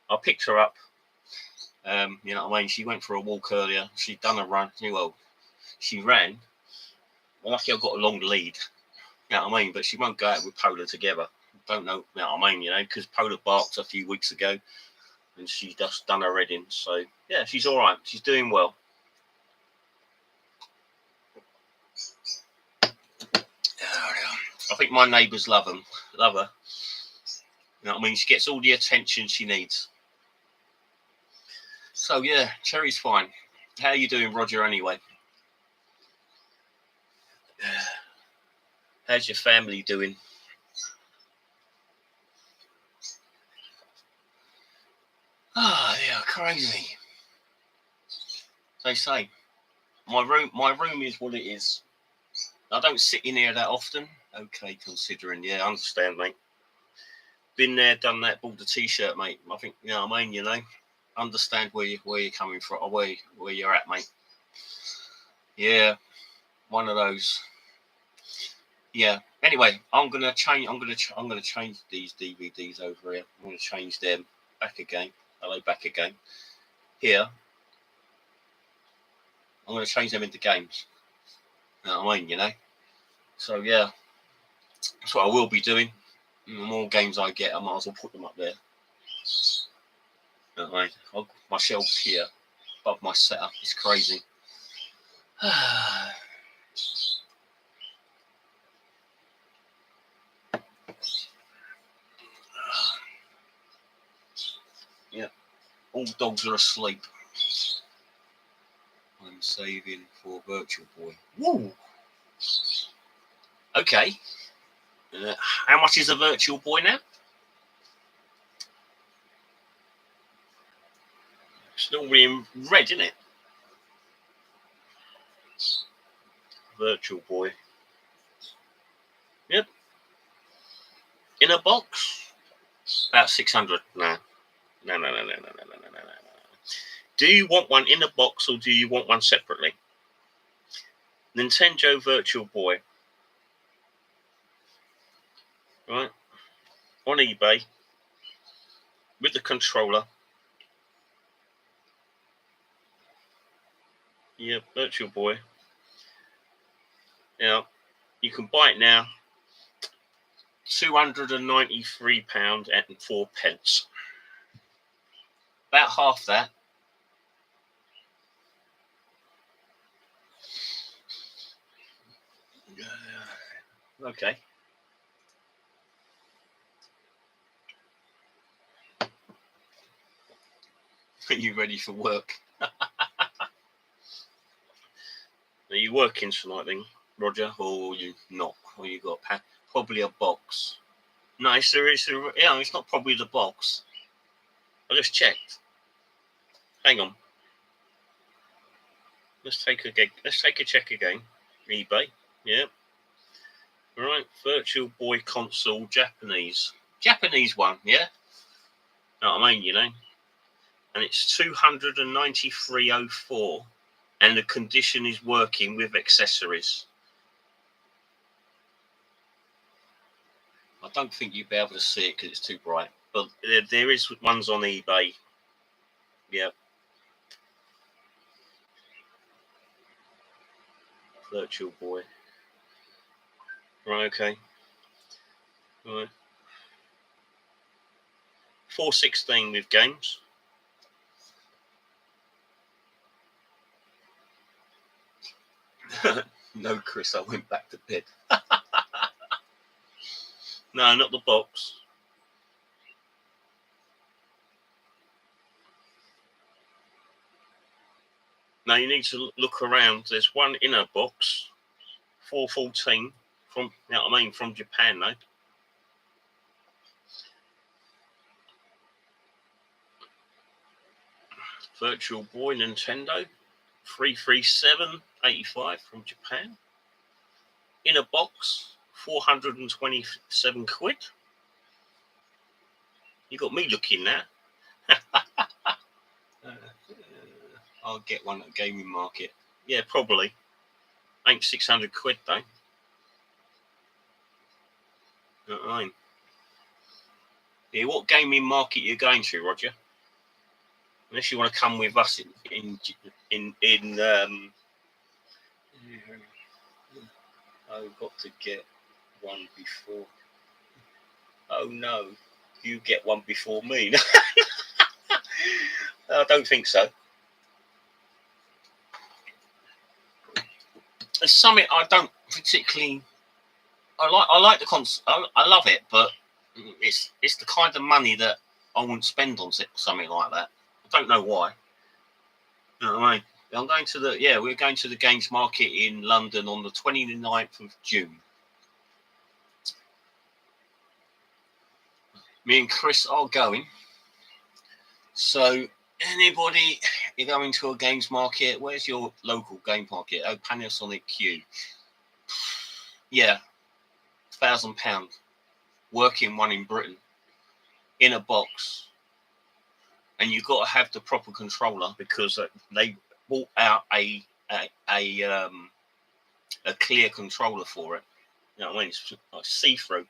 I picked her up. You know what I mean? She went for a walk earlier. She'd done a run. Well, she ran. Lucky I've got a long lead. You know what I mean? But she won't go out with Polar together. Don't know. You know what I mean? You know, because Polar barked a few weeks ago, and she just done her reading. So yeah, she's all right. She's doing well. I think my neighbours love her. You know what I mean? She gets all the attention she needs. So yeah, Cherry's fine. How are you doing, Roger, anyway? How's your family doing? Yeah, crazy. They say my room is what it is. I don't sit in here that often. Okay, considering, yeah, I understand, mate. Been there, done that, bought the t-shirt, mate. I think, you know what I mean, you know. Understand where you're coming from, or where you're at, mate. Yeah, one of those. Yeah. Anyway, I'm gonna change these DVDs over here. I'm gonna change them back again. Are they back again? Here. I'm gonna change them into games. You know what I mean, you know? So yeah. That's what I will be doing. The more games I get, I might as well put them up there. You know what I mean? My shelves here above my setup. It's crazy. Yeah. All dogs are asleep. I'm saving for Virtual Boy. Woo! Okay. How much is a Virtual Boy now? It's normally in red, isn't it? Virtual Boy. Yep. In a box? About 600. No. No. Do you want one in a box or do you want one separately? Nintendo Virtual Boy. Right? On eBay. With the controller. Yeah, Virtual Boy. Now, you can buy it now. £293.04. About half that. Okay. Are you ready for work? Are you working tonight then, Roger, or you not? Or you got probably a box? No, it's not probably the box. I just checked. Hang on. Let's take a check again. eBay. Yeah. Right. Virtual Boy console, Japanese one. Yeah. Know what I mean? You know. And it's 293.04, and the condition is working with accessories. I don't think you'll be able to see it because it's too bright, but there is ones on eBay. Yeah. Virtual Boy. Right, okay. Right. 416 with games. No, Chris, I went back to bed. No, not the box. Now you need to look around. There's one in a box, 414 from, you know what I mean, from Japan though. Virtual Boy Nintendo, 337.85 from Japan. In a box, 427 quid. You got me looking now. I'll get one at Gaming Market. Yeah, probably. Ain't 600 quid though. You know what I mean? Yeah, what Gaming Market are you going to, Roger? Unless you want to come with us in I've got to get one before. Oh no, you get one before me. I don't think so. It's something I don't particularly. I like the console. I love it, but it's the kind of money that I wouldn't spend on something like that. I don't know why. You know what I mean? We're going to the Games Market in London on the 29th of June. Me and Chris are going. So anybody, you're going to a Games Market, where's your local game market? Oh, Panasonic Q. Yeah, £1,000. Working one in Britain. In a box. And you've got to have the proper controller because they bought out a clear controller for it. You know what I mean? It's like see-through.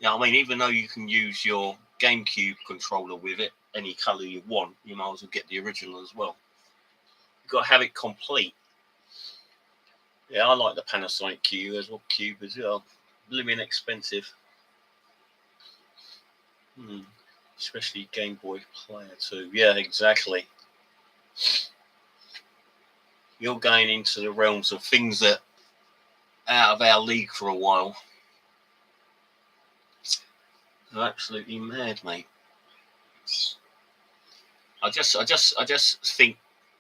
You know what I mean? Even though you can use your GameCube controller with it, any colour you want, you might as well get the original as well. You've got to have it complete. Yeah, I like the Panasonic Cube as well. Blooming expensive. Especially Game Boy Player 2. Yeah, exactly. You're going into the realms of things that are out of our league for a while. You're absolutely mad, mate. I just think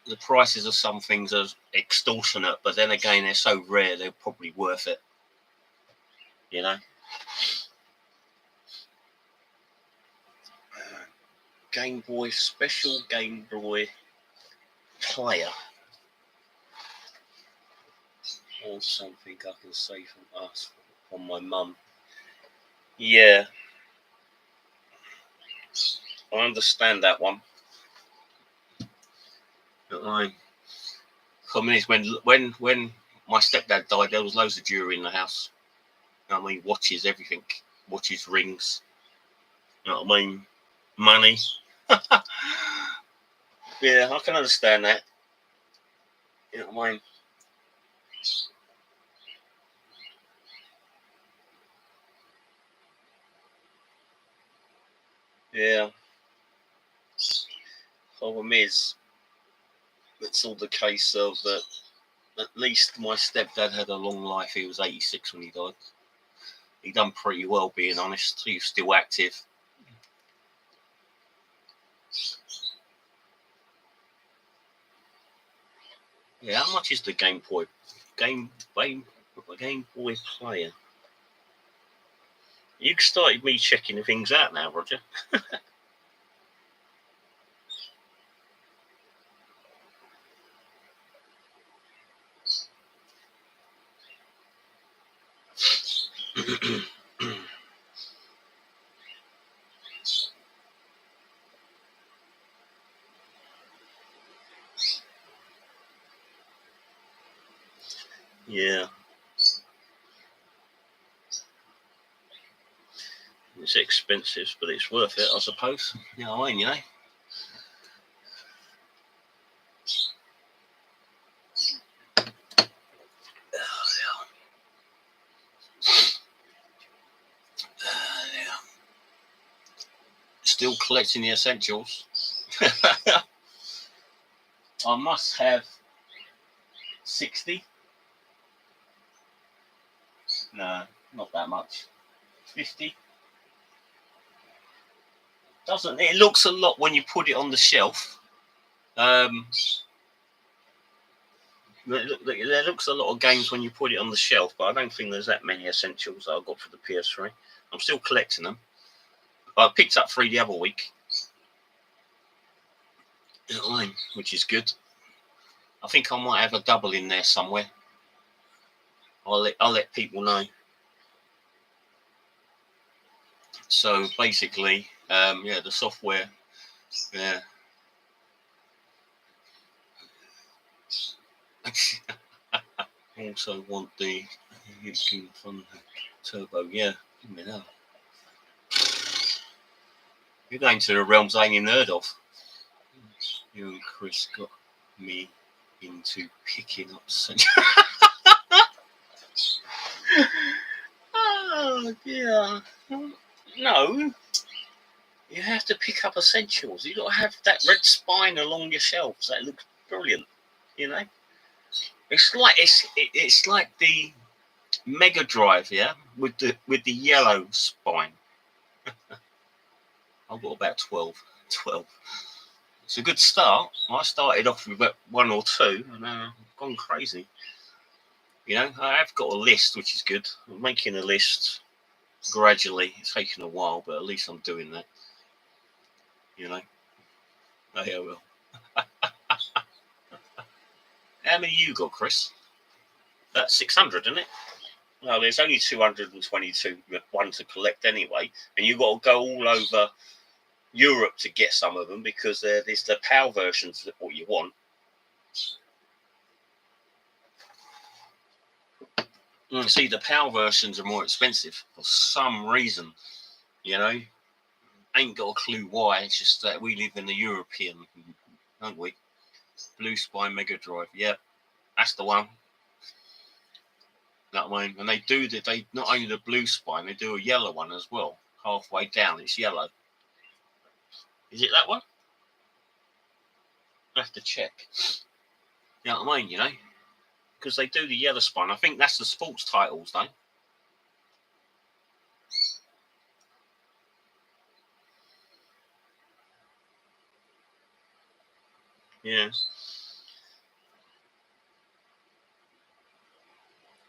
the prices of some things are extortionate, but then again, they're so rare, they're probably worth it. You know. Game Boy special Game Boy player, or something I can say from us, from my mum. Yeah, I understand that one. I mean, when my stepdad died, there was loads of jewelry in the house. You know what I mean? Watches, everything, watches, rings. You know what I mean? Money. Yeah, I can understand that. You know what I mean? Yeah. Problem is, it's all the case of that. At least my stepdad had a long life. He was 86 when he died. He done pretty well, being honest. He was still active. Yeah, how much is the Game Boy player? You started me checking things out now, Roger. Yeah, it's expensive, but it's worth it, I suppose. You know what I mean, you know? Yeah. Still collecting the essentials. I must have 60. No, not that much. 50. Doesn't it? Looks a lot when you put it on the shelf. There looks a lot of games when you put it on the shelf, but I don't think there's that many essentials that I got for the PS3. I'm still collecting them. I picked up 3 the other week, which is good. I think I might have a double in there somewhere. I'll let people know. So basically, yeah, the software, yeah. Also want the from Turbo, yeah. You're going to the realms I ain't even heard of. You and Chris got me into picking up oh yeah. No. You have to pick up essentials. You got to have that red spine along your shelves. That looks brilliant. You know, it's like the Mega Drive, yeah, with the yellow spine. I've got about 12. It's a good start. I started off with about 1 or 2, and I've gone crazy. You know, I have got a list, which is good. I'm making a list gradually. It's taken a while, but at least I'm doing that. You know, I will. How many you got, Chris? That's 600, isn't it? No, there's only 222 one to collect anyway, and you've got to go all over Europe to get some of them because there's the PAL versions of what you want. See, the PAL versions are more expensive for some reason. You know, ain't got a clue why. It's just that we live in the European, don't we? Blue Spine Mega Drive. Yep, that's the one. That one, and they not only the blue spine, they do a yellow one as well. Halfway down, it's yellow. Is it that one? I have to check. You know what I mean? You know, because they do the yellow spine. I think that's the sports titles, though. Yeah.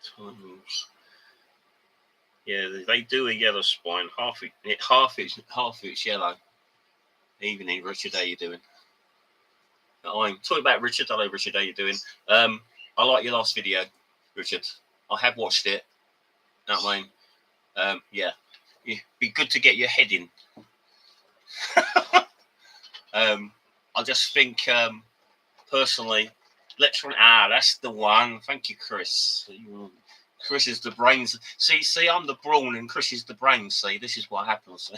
Tunnels. Yeah, they do a yellow spine. Half it's yellow. Evening, Richard. How you doing? I'm talking about Richard. Hello, Richard. How you doing? I like your last video, Richard. I have watched it. You know what I mean? Yeah, it'd be good to get your head in. I just think, personally, that's the one. Thank you, Chris. Chris is the brains. See, I'm the brawn and Chris is the brains. See, this is what happens.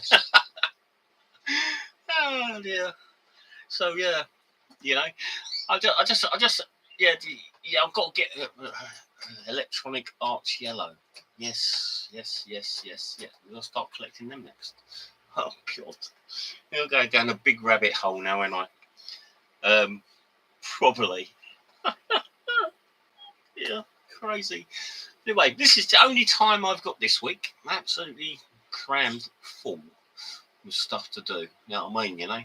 Oh dear. So yeah, you know, I just, yeah, I've got to get Electronic Arts Yellow. Yes. We'll start collecting them next. Oh God, you'll go down a big rabbit hole now, ain't I? Probably. Yeah, crazy. Anyway, this is the only time I've got this week. Absolutely crammed full with stuff to do. You know what I mean? You know.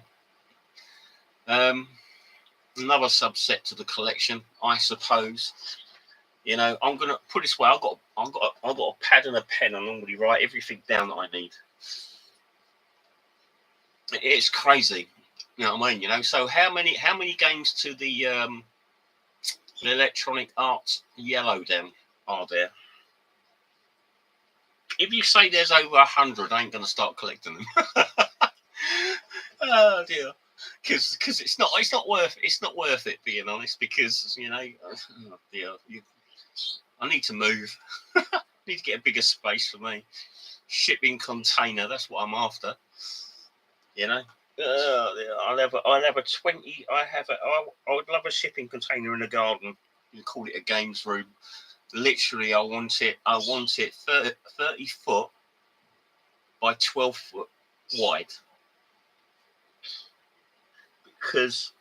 Another subset to the collection, I suppose. You know, I'm gonna put it this way. I've got a pad and a pen. I normally write everything down that I need. It's crazy. You know what I mean? You know. So how many games to the Electronic Arts Yellow then are there? If you say there's over 100, I ain't gonna start collecting them. Oh dear. Because it's not worth it, being honest, because you know, oh dear, I need to move. I need to get a bigger space for me. Shipping container, that's what I'm after. You know, I'll have a 20. I would love a shipping container in the garden. You call it a games room. Literally, I want it 30 foot by 12 foot wide, because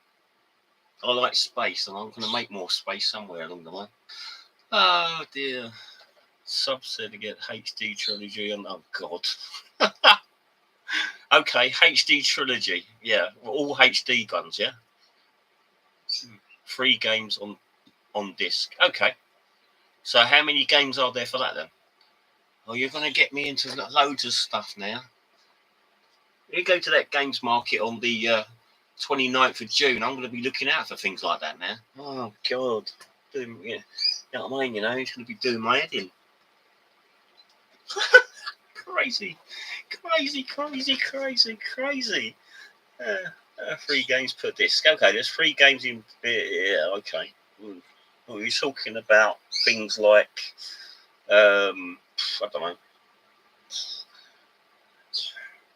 I like space and I'm going to make more space somewhere along the line. Oh dear. Subset again, HD trilogy, and oh God. Okay, HD trilogy. Yeah, all HD guns, yeah? 3 games on disc. Okay. So how many games are there for that then? Oh, you're going to get me into loads of stuff now. You go to that games market on the 29th of June. I'm going to be looking out for things like that now. Oh, God. You know what I mean? You know, he's going to be doing my head in. Crazy. 3 games per disc. Okay, there's 3 games in. Yeah, okay. Well, you're talking about things like, I don't know.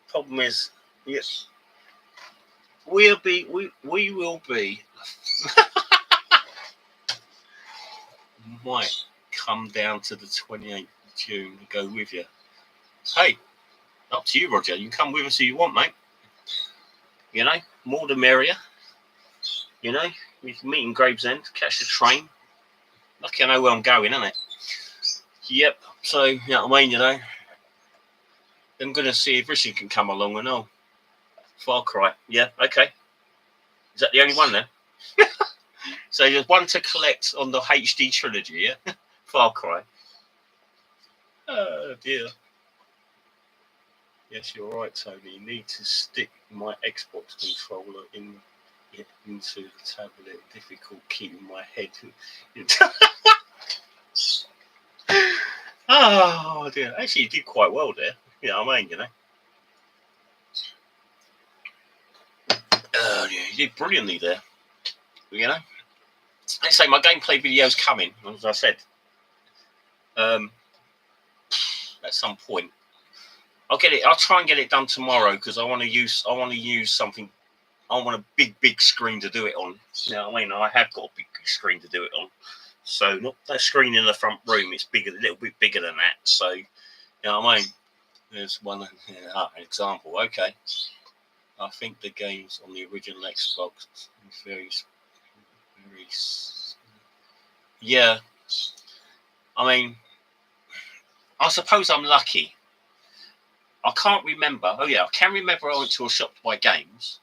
Problem is, yes, we will be. Might come down to the 28th of June to go with you. Hey, up to you, Roger. You can come with us if you want, mate. You know, more the merrier. You know, we can meet in Gravesend, catch the train. Lucky I know where I'm going, isn't it? Yep. So, you know what I mean, you know. I'm going to see if Richard can come along and all. Far Cry. Yeah, okay. Is that the only one then? So there's one to collect on the HD trilogy, yeah? Far Cry. Oh, dear. Yes, you're right, Tony. You need to stick my Xbox controller into the tablet. Difficult keeping my head. Oh, dear. Actually, you did quite well there. You know what I mean, you know? Yeah, you did brilliantly there. You know? Let's say my gameplay video's coming, as I said. At some point. I'll try and get it done tomorrow, because I want to use something. I want a big screen to do it on. You know what I mean? I have got a big screen to do it on. So not that screen in the front room. It's bigger, a little bit bigger than that. So you know what I mean? There's one example. Okay. I think the games on the original Xbox very. Yeah. I mean, I suppose I'm lucky. I can't remember. Oh yeah, I can remember I went to a shop to buy games,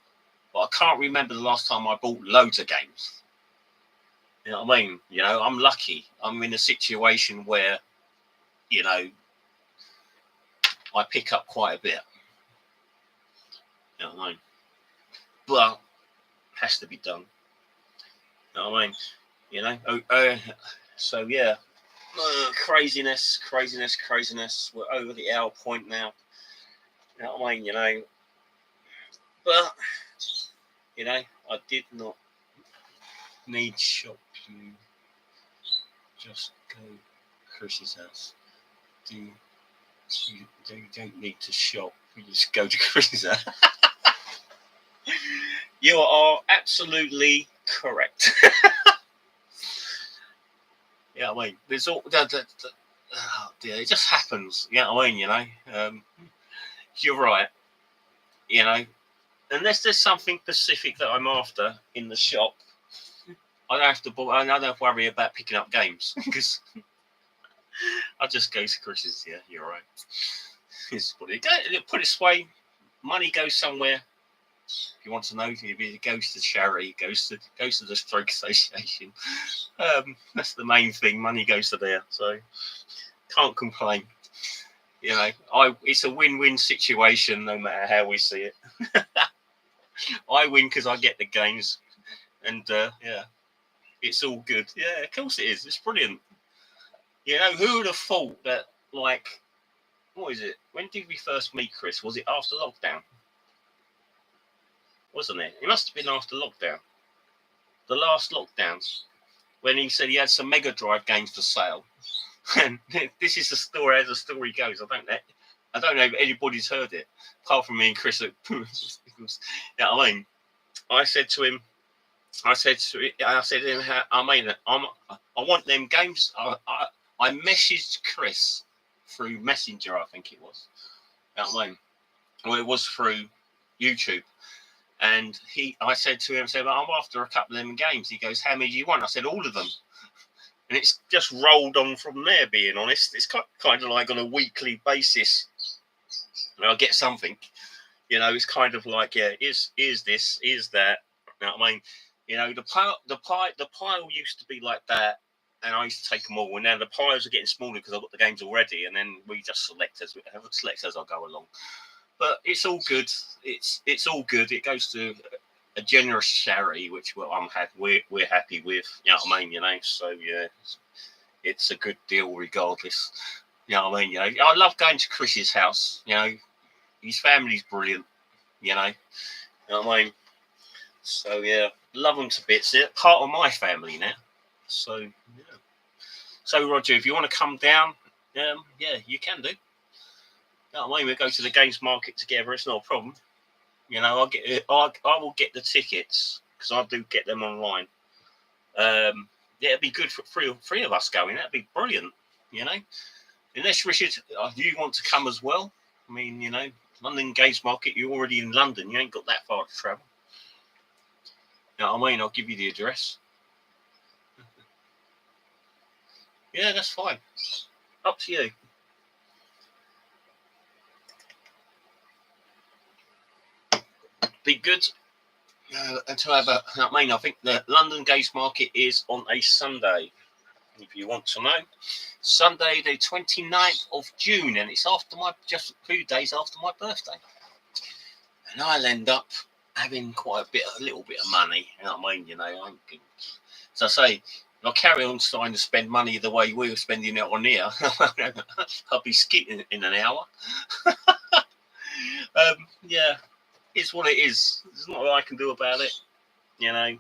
but I can't remember the last time I bought loads of games. You know what I mean? You know, I'm lucky. I'm in a situation where, you know, I pick up quite a bit. You know what I mean? But it has to be done. You know what I mean? You know? So, yeah. Craziness. We're over the hour point now. You know what I mean? You know? But, you know, I did not need shop. You just go Chris's house. You don't need to shop. You just go to Chris's house. You are absolutely correct. Yeah, I mean, there's all oh dear, it just happens. Yeah, I mean, you know, you're right. You know, unless there's something specific that I'm after in the shop, I don't have to worry about picking up games because I just go to Chris's. Yeah, you're right. Put it this way, money goes somewhere. If you want to know, it goes to charity, goes to the Stroke Association. That's the main thing. Money goes to there, so can't complain. You know, it's a win-win situation, no matter how we see it. I win because I get the games, and yeah, it's all good. Yeah, of course it is. It's brilliant. You know, who would have thought that? Like, what is it? When did we first meet Chris? Was it after lockdown? Wasn't it? It must have been after lockdown. The last lockdown, when he said he had some Mega Drive games for sale. And this is the story as the story goes. I don't know if anybody's heard it, apart from me and Chris. Yeah, I mean, I said to him, I want them games. I messaged Chris through Messenger, I think it was. You know what I mean? Well, it was through YouTube. And I said to him, I'm after a couple of them games. He goes, how many do you want? I said, all of them. And it's just rolled on from there, being honest. It's kind of like on a weekly basis. I'll get something. You know, it's kind of like, yeah, is this, is that. You know what I mean? You know, the pile used to be like that, and I used to take them all. And now the piles are getting smaller because I've got the games already, and then we just select as I go along. But it's all good. It's all good. It goes to a generous charity, which we're happy with. You know what I mean? You know, so yeah, it's a good deal regardless. You know what I mean? You know, I love going to Chris's house. You know, his family's brilliant. You know what I mean? So yeah, love them to bits. They're part of my family now. So yeah. So Roger, if you want to come down, yeah, you can do. You know what I mean? We go to the games market together. It's not a problem. You know, I will get the tickets because I do get them online. Yeah, it'd be good for three of us going. That'd be brilliant. You know, unless Richard, you want to come as well. I mean, you know, London Games Market. You're already in London. You ain't got that far to travel. You know what I mean? I'll give you the address. Yeah, that's fine. Up to you. Be good. And to have I think the London Games Market is on a Sunday, if you want to know. Sunday, the 29th of June, and it's just a few days after my birthday. And I'll end up having a little bit of money. You know what I mean? You know, so I say, I'll carry on starting to spend money the way we were spending it on here. I'll be skitting in an hour. Yeah. It's what it is. There's not what I can do about it, you know.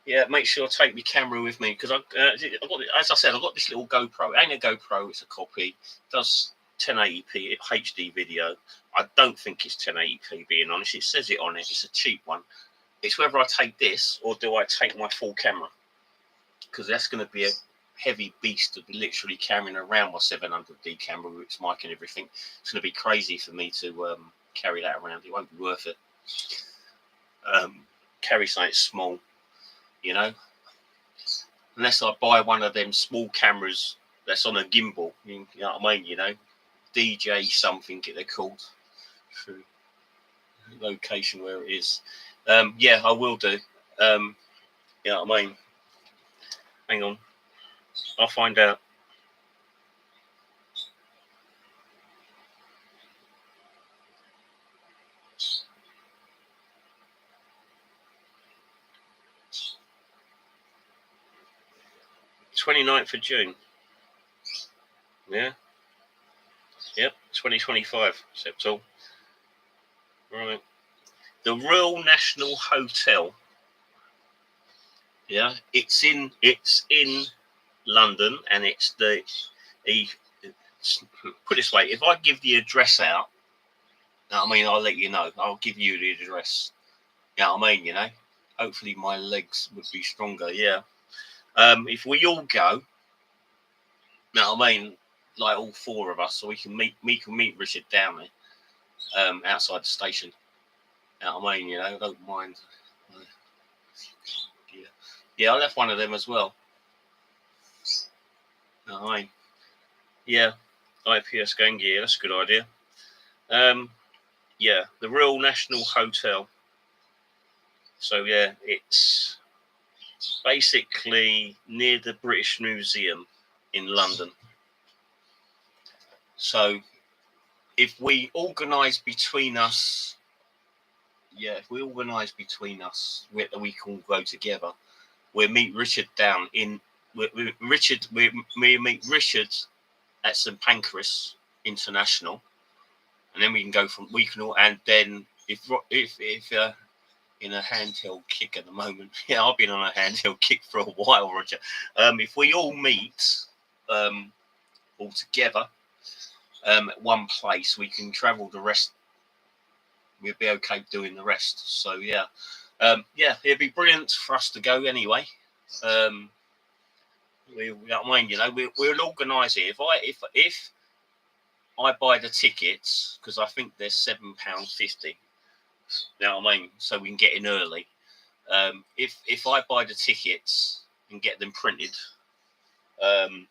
Yeah, make sure I take my camera with me because as I said, I've got this little GoPro. It ain't a GoPro, it's a copy. It does 1080p HD video. I don't think it's 1080p, being honest. It says it on it. It's a cheap one. It's whether I take this or do I take my full camera, because that's going to be a heavy beast to be literally carrying around my 700D camera with its mic and everything. It's going to be crazy for me to carry that around. It won't be worth it. Carry something small, you know, unless I buy one of them small cameras that's on a gimbal. You know what I mean? You know, DJ something they're called. True. location where it is. Yeah, I will do. You know what I mean? Hang on, I'll find out. "29th of June. Yeah. Yep. 2025. September. Right. The Royal National Hotel. Yeah. It's in London, and it's the put it this way, if I give the address out, you know what I mean, I'll let you know. I'll give you the address. You know what I mean, you know? Hopefully my legs would be stronger, yeah. If we all go, you know what I mean, like all four of us, so we can meet Richard down there, outside the station. You know what I mean, you know, I don't mind. Yeah. Yeah, I left one of them as well. You know what I mean? Yeah. IPS gang gear, that's a good idea. Yeah, the Royal National Hotel. So yeah, it's basically near the British Museum in London. So if we organise between us, we can go together. We'll meet Richard down in we meet Richard at St Pancras International, and then we can go from and then if in a handheld kick at the moment. Yeah, I've been on a handheld kick for a while, Roger. If we all meet all together at one place, we can travel the rest. We'll be okay doing the rest. So yeah, yeah, it'd be brilliant for us to go anyway. We don't mind, you know, we'll organise it. If I buy the tickets, because I think they're £7.50. You know what I mean? So we can get in early. If I buy the tickets and get them printed, you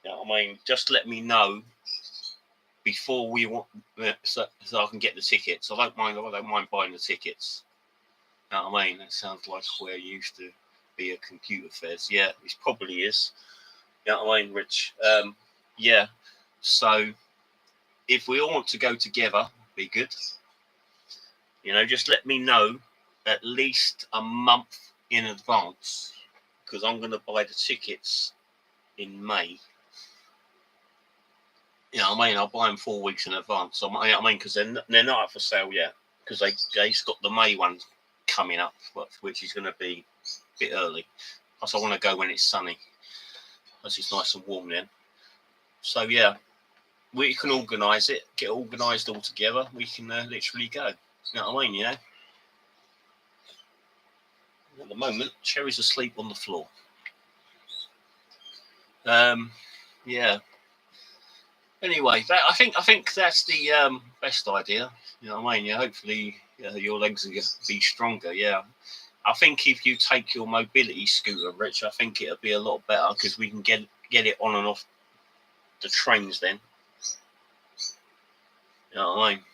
know what I mean, just let me know before we want, so I can get the tickets. I don't mind buying the tickets. You know what I mean? That sounds like where you used to be a computer fairs. Yeah, it probably is. You know what I mean, Rich? Yeah. So if we all want to go together, be good. You know, just let me know at least a month in advance, because I'm going to buy the tickets in May. You know what I mean? I'll buy them 4 weeks in advance. So, you know what I mean? Because they're not up for sale yet, because they've got the May one coming up, which is going to be a bit early. Plus, I want to go when it's sunny, because it's nice and warm then. So, yeah, we can organise it, get organised all together. We can literally go. You know what I mean? You know? At the moment, Cherry's asleep on the floor. Yeah. Anyway, I think that's the best idea. You know what I mean? Yeah. Hopefully, your legs will be stronger. Yeah. I think if you take your mobility scooter, Rich, I think it'll be a lot better, because we can get it on and off the trains then. You know what I mean?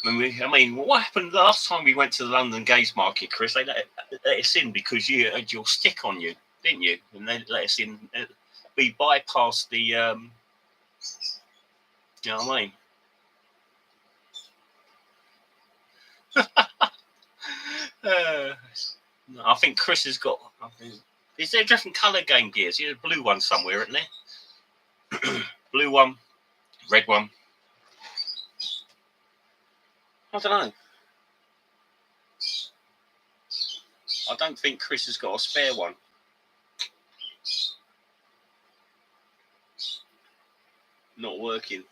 I mean, what happened last time we went to the London Gays Market, Chris? They let us in because you had your stick on you, didn't you? And they let us in. We bypassed the. You know what I mean? I think Chris has got. Is there different colour Game Gears? There's a blue one somewhere, isn't there? Blue one, red one. I don't know. I don't think Chris has got a spare one. Not working.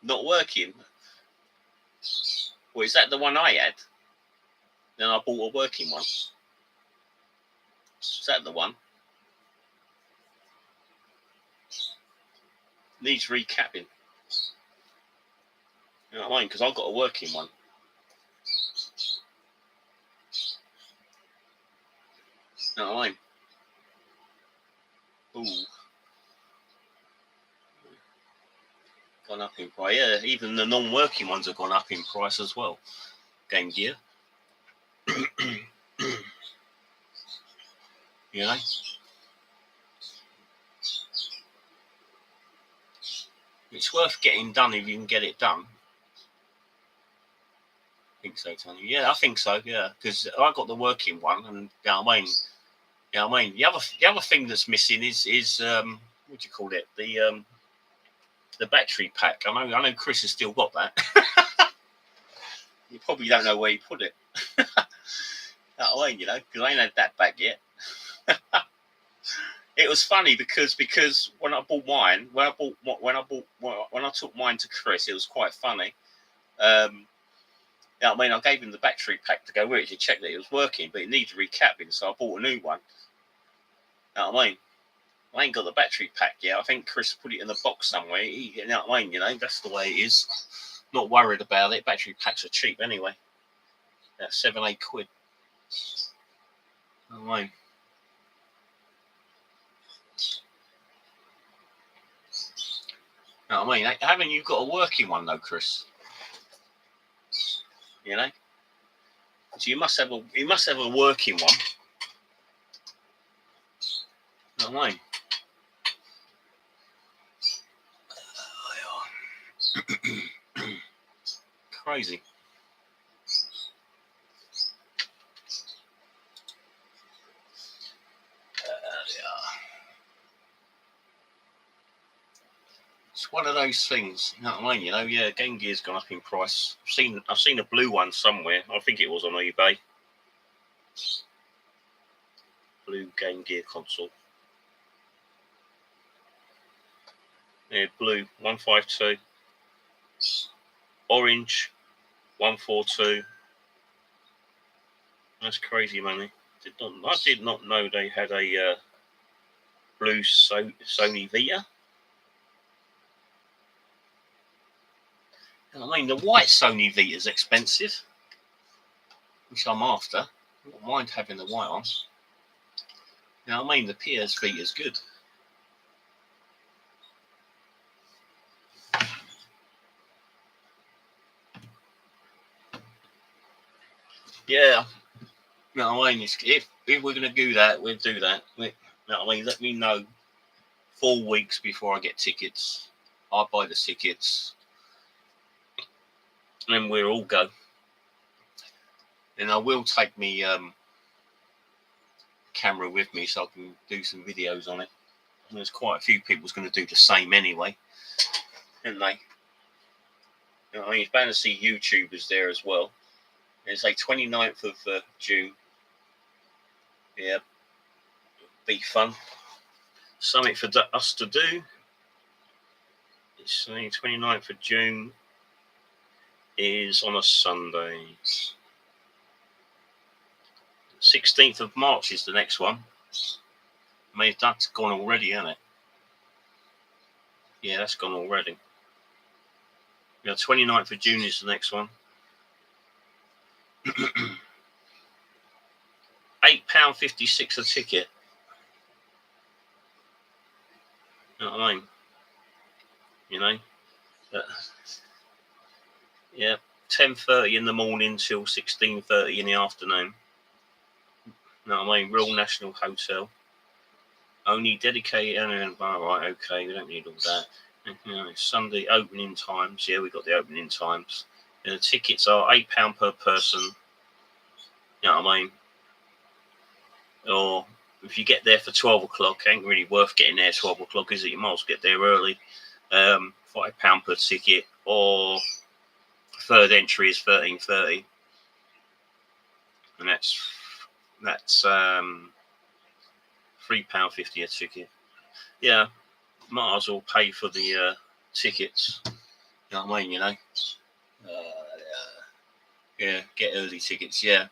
Not working. Well, is that the one I had? Then I bought a working one. Is that the one? Needs recapping. You know what I mean? Because I've got a working one. You know what I mean? Ooh. Gone up in price. Yeah, even the non-working ones have gone up in price as well. Game Gear. You know. It's worth getting done if you can get it done. I think so, Tony. Yeah, I think so. Yeah, because I got the working one, and you know what I mean. You know what I mean. The other thing that's missing is what do you call it? The battery pack. I know Chris has still got that. You probably don't know where he put it. That way, you know, because I ain't had that back yet. It was funny because when I bought mine, when I took mine to Chris, it was quite funny. You know what I mean? I gave him the battery pack to go with it to check that it was working, but it needed recapping, so I bought a new one. You know what I mean? I ain't got the battery pack yet. I think Chris put it in the box somewhere. You know what I mean? You know, that's the way it is. Not worried about it. Battery packs are cheap anyway. That's 7-8 quid. You know what I mean? You know what I mean? Haven't you got a working one though, Chris? You know? So you must have a working one. You know what I mean? Crazy. It's one of those things. You know what I mean? You know, yeah, Game Gear's gone up in price. I've seen a blue one somewhere. I think it was on eBay. Blue Game Gear console. Yeah, blue 152. Orange 142. That's crazy money. I did not know they had a blue Sony Vita. I mean, the white Sony Vita is expensive, which I'm after. I don't mind having the white on. You know what I mean? The PS Vita is good. Yeah. You know what I mean? If we're going to do that, we'll do that. You know what I mean? Let me know 4 weeks before I get tickets. I'll buy the tickets. And then we'll all go. And I will take me camera with me so I can do some videos on it. And there's quite a few people's going to do the same anyway, aren't they? You know, I mean, it's bound to see YouTubers there as well. It's like 29th of June. Yeah, be fun. Something for us to do. It's the 29th of June is on a Sunday. 16th of March is the next one. I mean, that's gone already, hasn't it? Yeah, that's gone already. Yeah, 29th of June is the next one. £8.56 a ticket. You know what I mean? You know? Yeah, 10:30 in the morning till 16:30 in the afternoon. You know what I mean? Royal National Hotel. Only dedicated. Right, okay, we don't need all that. You know, Sunday opening times. Yeah, we got the opening times. And the tickets are £8 per person. You know what I mean? Or if you get there for 12 o'clock, ain't really worth getting there 12 o'clock, is it? You might as well get there early. £5 per ticket, or third entry is £13.30, and that's £3.50 a ticket. Yeah, might as well pay for the tickets. You know what I mean? You know, yeah, get early tickets. Yeah,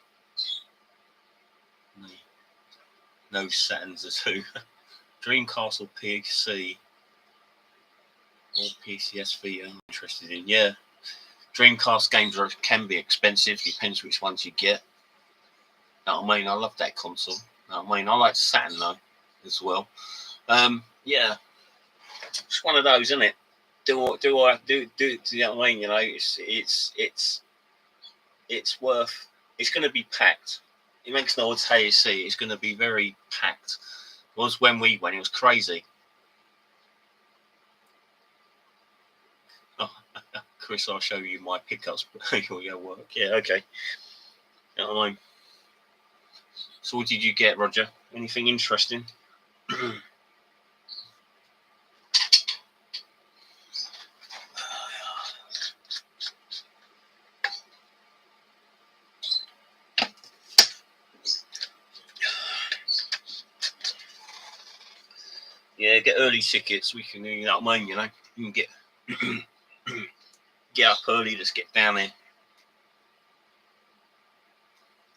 no Saturns at all. Dreamcast or PC or PCS Vita. I'm interested in. Yeah, Dreamcast games can be expensive. Depends which ones you get. You know what I mean? I love that console. You know what I mean? I like Saturn though as well. Yeah, it's one of those, isn't it? Do you know what I mean? You know, it's worth. It's going to be packed. It makes no odds how you see. It's going to be very packed. It was when we went. It was crazy. Oh, Chris, I'll show you my pickups. Your work. Yeah, okay. You know what I mean? So, what did you get, Roger? Anything interesting? Yeah, get early tickets. We can, you know what I mean? You know, you can get up early. Let's get down there.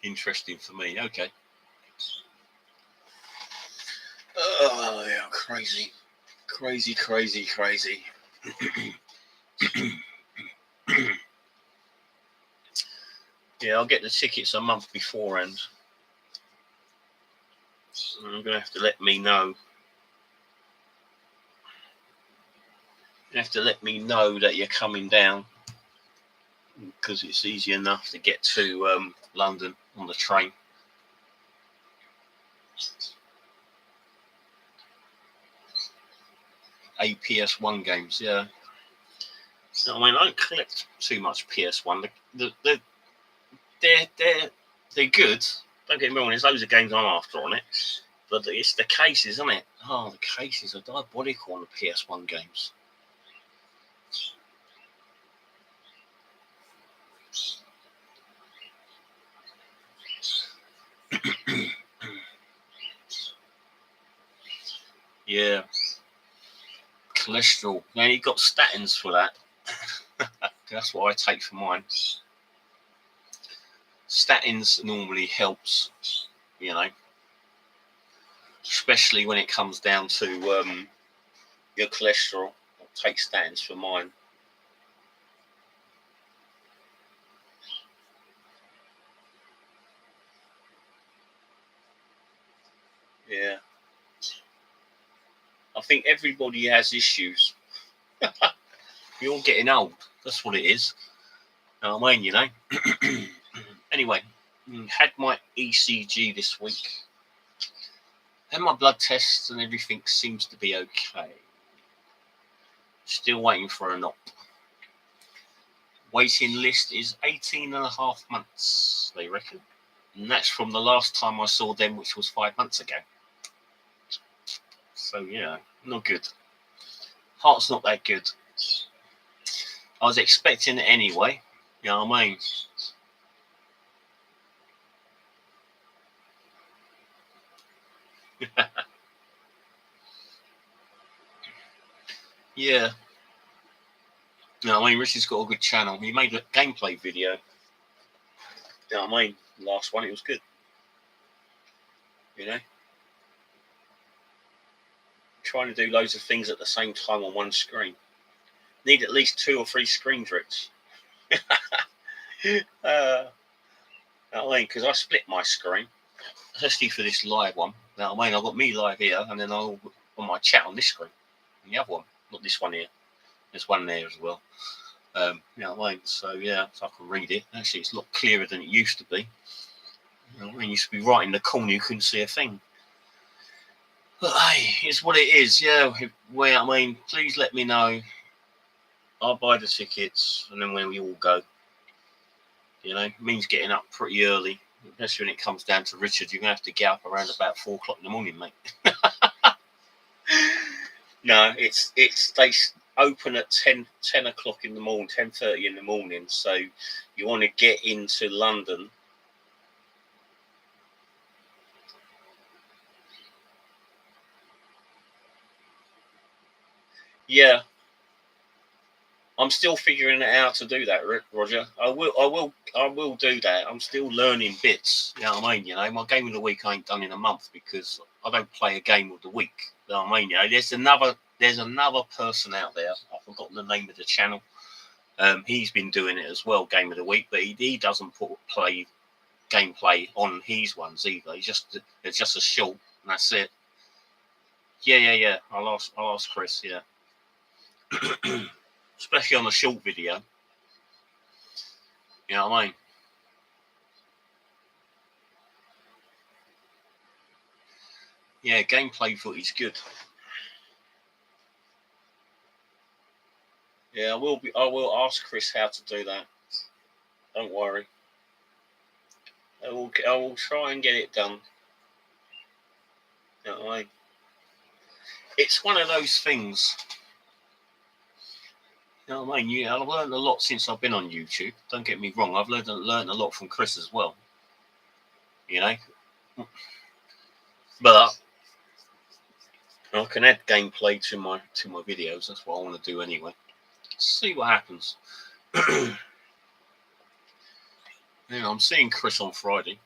Interesting for me. Okay. Oh yeah, crazy. Yeah, I'll get the tickets a month beforehand. I'm gonna have to let me know. You have to let me know that you're coming down, because it's easy enough to get to London on the train. PS1 games, yeah. I mean, I don't collect too much PS1. They're good. Don't get me wrong. There's loads of games I'm after on it, but it's the cases, isn't it? Oh, the cases are diabolical on the PS1 games. Yeah. Cholesterol. Now you got statins for that. That's what I take for mine. Statins normally helps, you know, especially when it comes down to your cholesterol. I'll take statins for mine. Yeah. I think everybody has issues. You're getting old. That's what it is. I mean, you know. Anyway, had my ECG this week. Had my blood tests and everything seems to be okay. Still waiting for a knock. Waiting list is 18.5 months, they reckon. And that's from the last time I saw them, which was 5 months ago. So, yeah, not good. Heart's not that good. I was expecting it anyway. You know what I mean? Yeah. You know what I mean? Richard's got a good channel. He made a gameplay video. You know what I mean? The last one, it was good. You know? Trying to do loads of things at the same time on one screen. Need at least 2 or 3 screen tricks. I mean, because I split my screen, especially for this live one. Now, I mean, I've got me live here, and then I'll on my chat on this screen, and the other one, not this one here. There's one there as well. You know what I mean? So yeah, so I can read it. Actually, it's a lot clearer than it used to be. You know what I mean? It used to be right in the corner, you couldn't see a thing. But hey, it's what it is. Yeah. Well, I mean, please let me know. I'll buy the tickets, and then when we all go. You know, it means getting up pretty early, especially when it comes down to Richard. You're gonna have to get up around about 4 o'clock in the morning, mate. No, it's they open at 10 o'clock in the morning, 10:30 in the morning. So you want to get into London. Yeah, I'm still figuring it out to do that, Roger. I will do that. I'm still learning bits. You know what I mean? You know, my game of the week I ain't done in a month because I don't play a game of the week. You know what I mean? You know, there's another person out there. I've forgotten the name of the channel. He's been doing it as well, game of the week, but he doesn't play gameplay on his ones either. It's just a short, and that's it. Yeah. I'll ask Chris. Yeah. especially on a short video. You know what I mean? Yeah, gameplay footage good. Yeah, I will ask Chris how to do that. Don't worry. I will try and get it done. You know what I mean? It's one of those things. You know what I mean? Yeah, I've learned a lot since I've been on YouTube. Don't get me wrong. I've learned a lot from Chris as well. You know? But I can add gameplay to my videos. That's what I want to do anyway. See what happens. Yeah, I'm seeing Chris on Friday.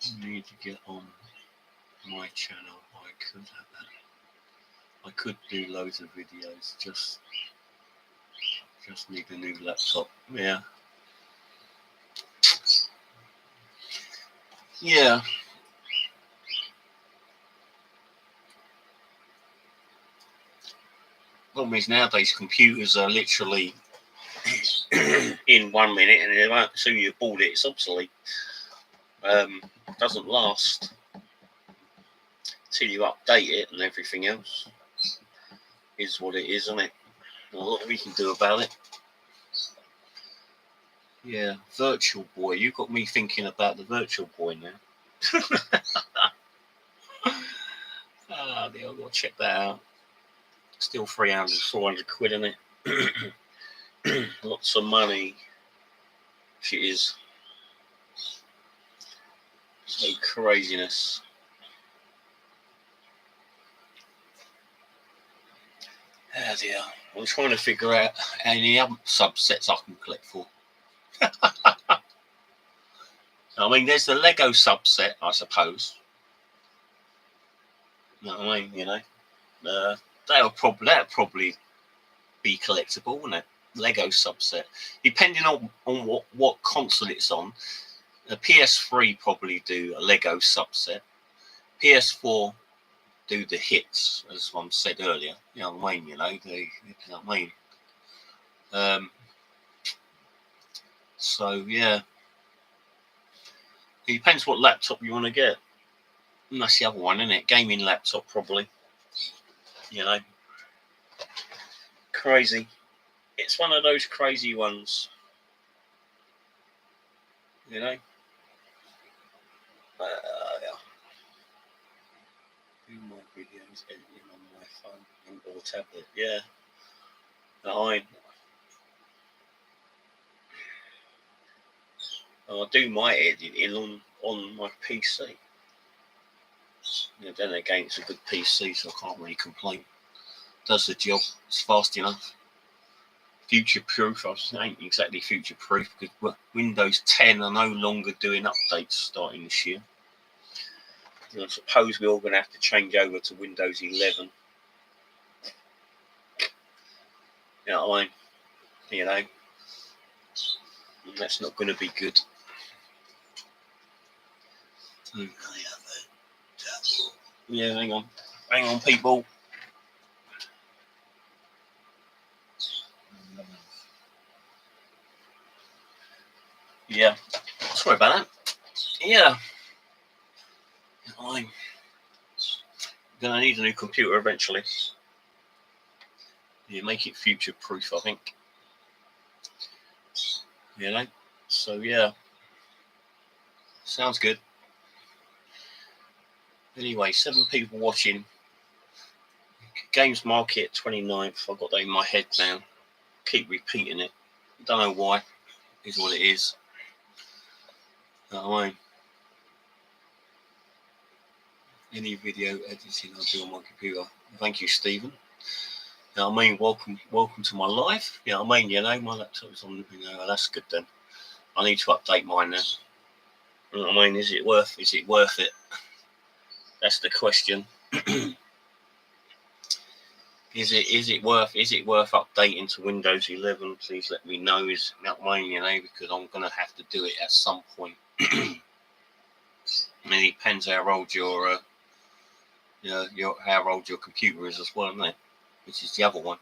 I need to get on my channel. I could have that. I could do loads of videos. Just need a new laptop. Yeah. Yeah. Problem is nowadays computers are literally in 1 minute, and as soon as you bought it, it's obsolete. Doesn't last till you update it, and everything else is what it is, isn't it? Not a lot we can do about it. Yeah, Virtual Boy. You got me thinking about the Virtual Boy now. I've got to check that out. Still 300, 400 quid, isn't it? Lots of money. She is. So craziness. Oh dear. I'm trying to figure out any other subsets I can collect for. I mean, there's the Lego subset, I suppose. You know what I mean? You know, that'll probably be collectible, wouldn't it? Lego subset, depending on what console it's on. The PS3 probably do a Lego subset. PS4 do the hits, as one said earlier. You know what I mean? You know what I mean? So yeah, it depends what laptop you want to get. And that's the other one, isn't it? Gaming laptop, probably. You know, crazy. It's one of those crazy ones. You know. Yeah. Do my videos editing on my phone or tablet. Yeah. I do my editing on my PC. You know, then again, it's a good PC, so I can't really complain. Does the job. It's fast enough. Future proof. I ain't exactly future proof because Windows 10 are no longer doing updates starting this year. And I suppose we're all going to have to change over to Windows 11. You know what I mean? You know, and that's not going to be good. Yeah, hang on, people. Yeah, sorry about that. Yeah, I'm gonna need a new computer eventually. You make it future proof, I think. You know, so yeah, sounds good. Anyway, 7 people watching. Games Market 29th. I've got that in my head now. Keep repeating it. Don't know why. It is what it is. You know what I mean? Any video editing I do on my computer. Thank you, Stephen. You know what I mean? Welcome to my life. You know what I mean? You know, my laptop's on. You know, that's good then. I need to update mine now. You know what I mean? Is it worth it? That's the question. Is it worth updating to Windows 11? Please let me know. Is that way, you know, because I'm gonna have to do it at some point. I mean, it depends how old your how old your computer is as well, isn't it? Which is the other one.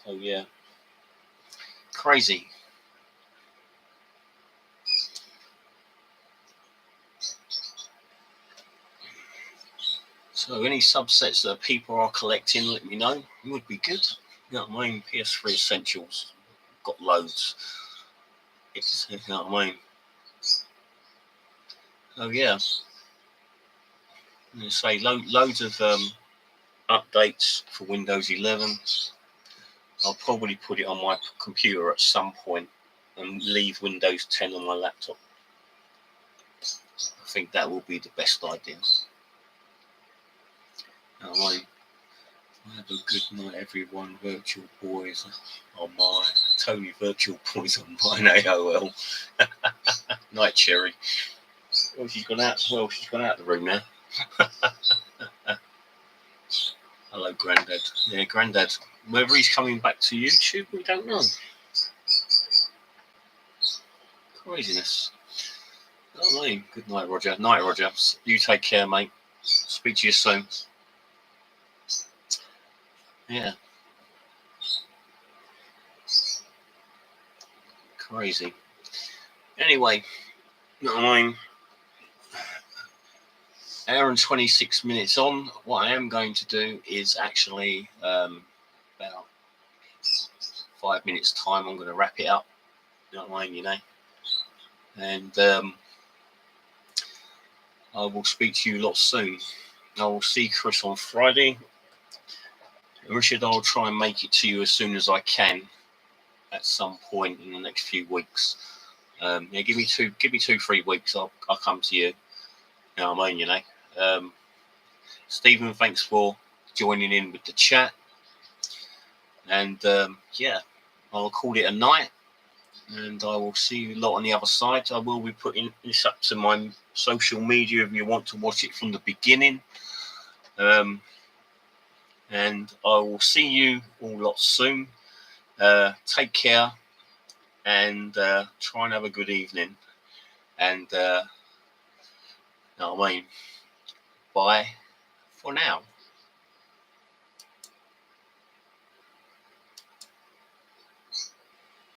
So yeah, crazy. So any subsets that people are collecting, let me know. It would be good. You know what I mean? PS3 Essentials, got loads. You know what I mean? Oh yeah. I'm say loads of updates for Windows 11. I'll probably put it on my computer at some point and leave Windows 10 on my laptop. I think that will be the best idea. You know what I mean? Have a good night, everyone. Virtual boys on mine. Tony Virtual boys on mine. AOL. Night, Cherry. Well, she's gone out. Well, she's gone out of the room now. Hello, Grandad. Yeah, Grandad. Whether he's coming back to YouTube, we don't know. Craziness. Oh, no. Good night, Roger. Night, Roger. You take care, mate. Speak to you soon. Yeah. Crazy. Anyway, you know what I mean? Hour and 26 minutes on. What I am going to do is actually about 5 minutes time, I'm going to wrap it up. You know what I mean, and I will speak to you lot soon. I will see Chris on Friday. Richard, I'll try and make it to you as soon as I can at some point in the next few weeks. Yeah, give me 2-3 weeks. I'll come to you. You know what I mean, Stephen, thanks for joining in with the chat. And yeah, I'll call it a night. And I will see you lot on the other side. I will be putting this up to my social media if you want to watch it from the beginning. And I will see you all lot soon. Take care and try and have a good evening. And you know what I mean? Bye for now.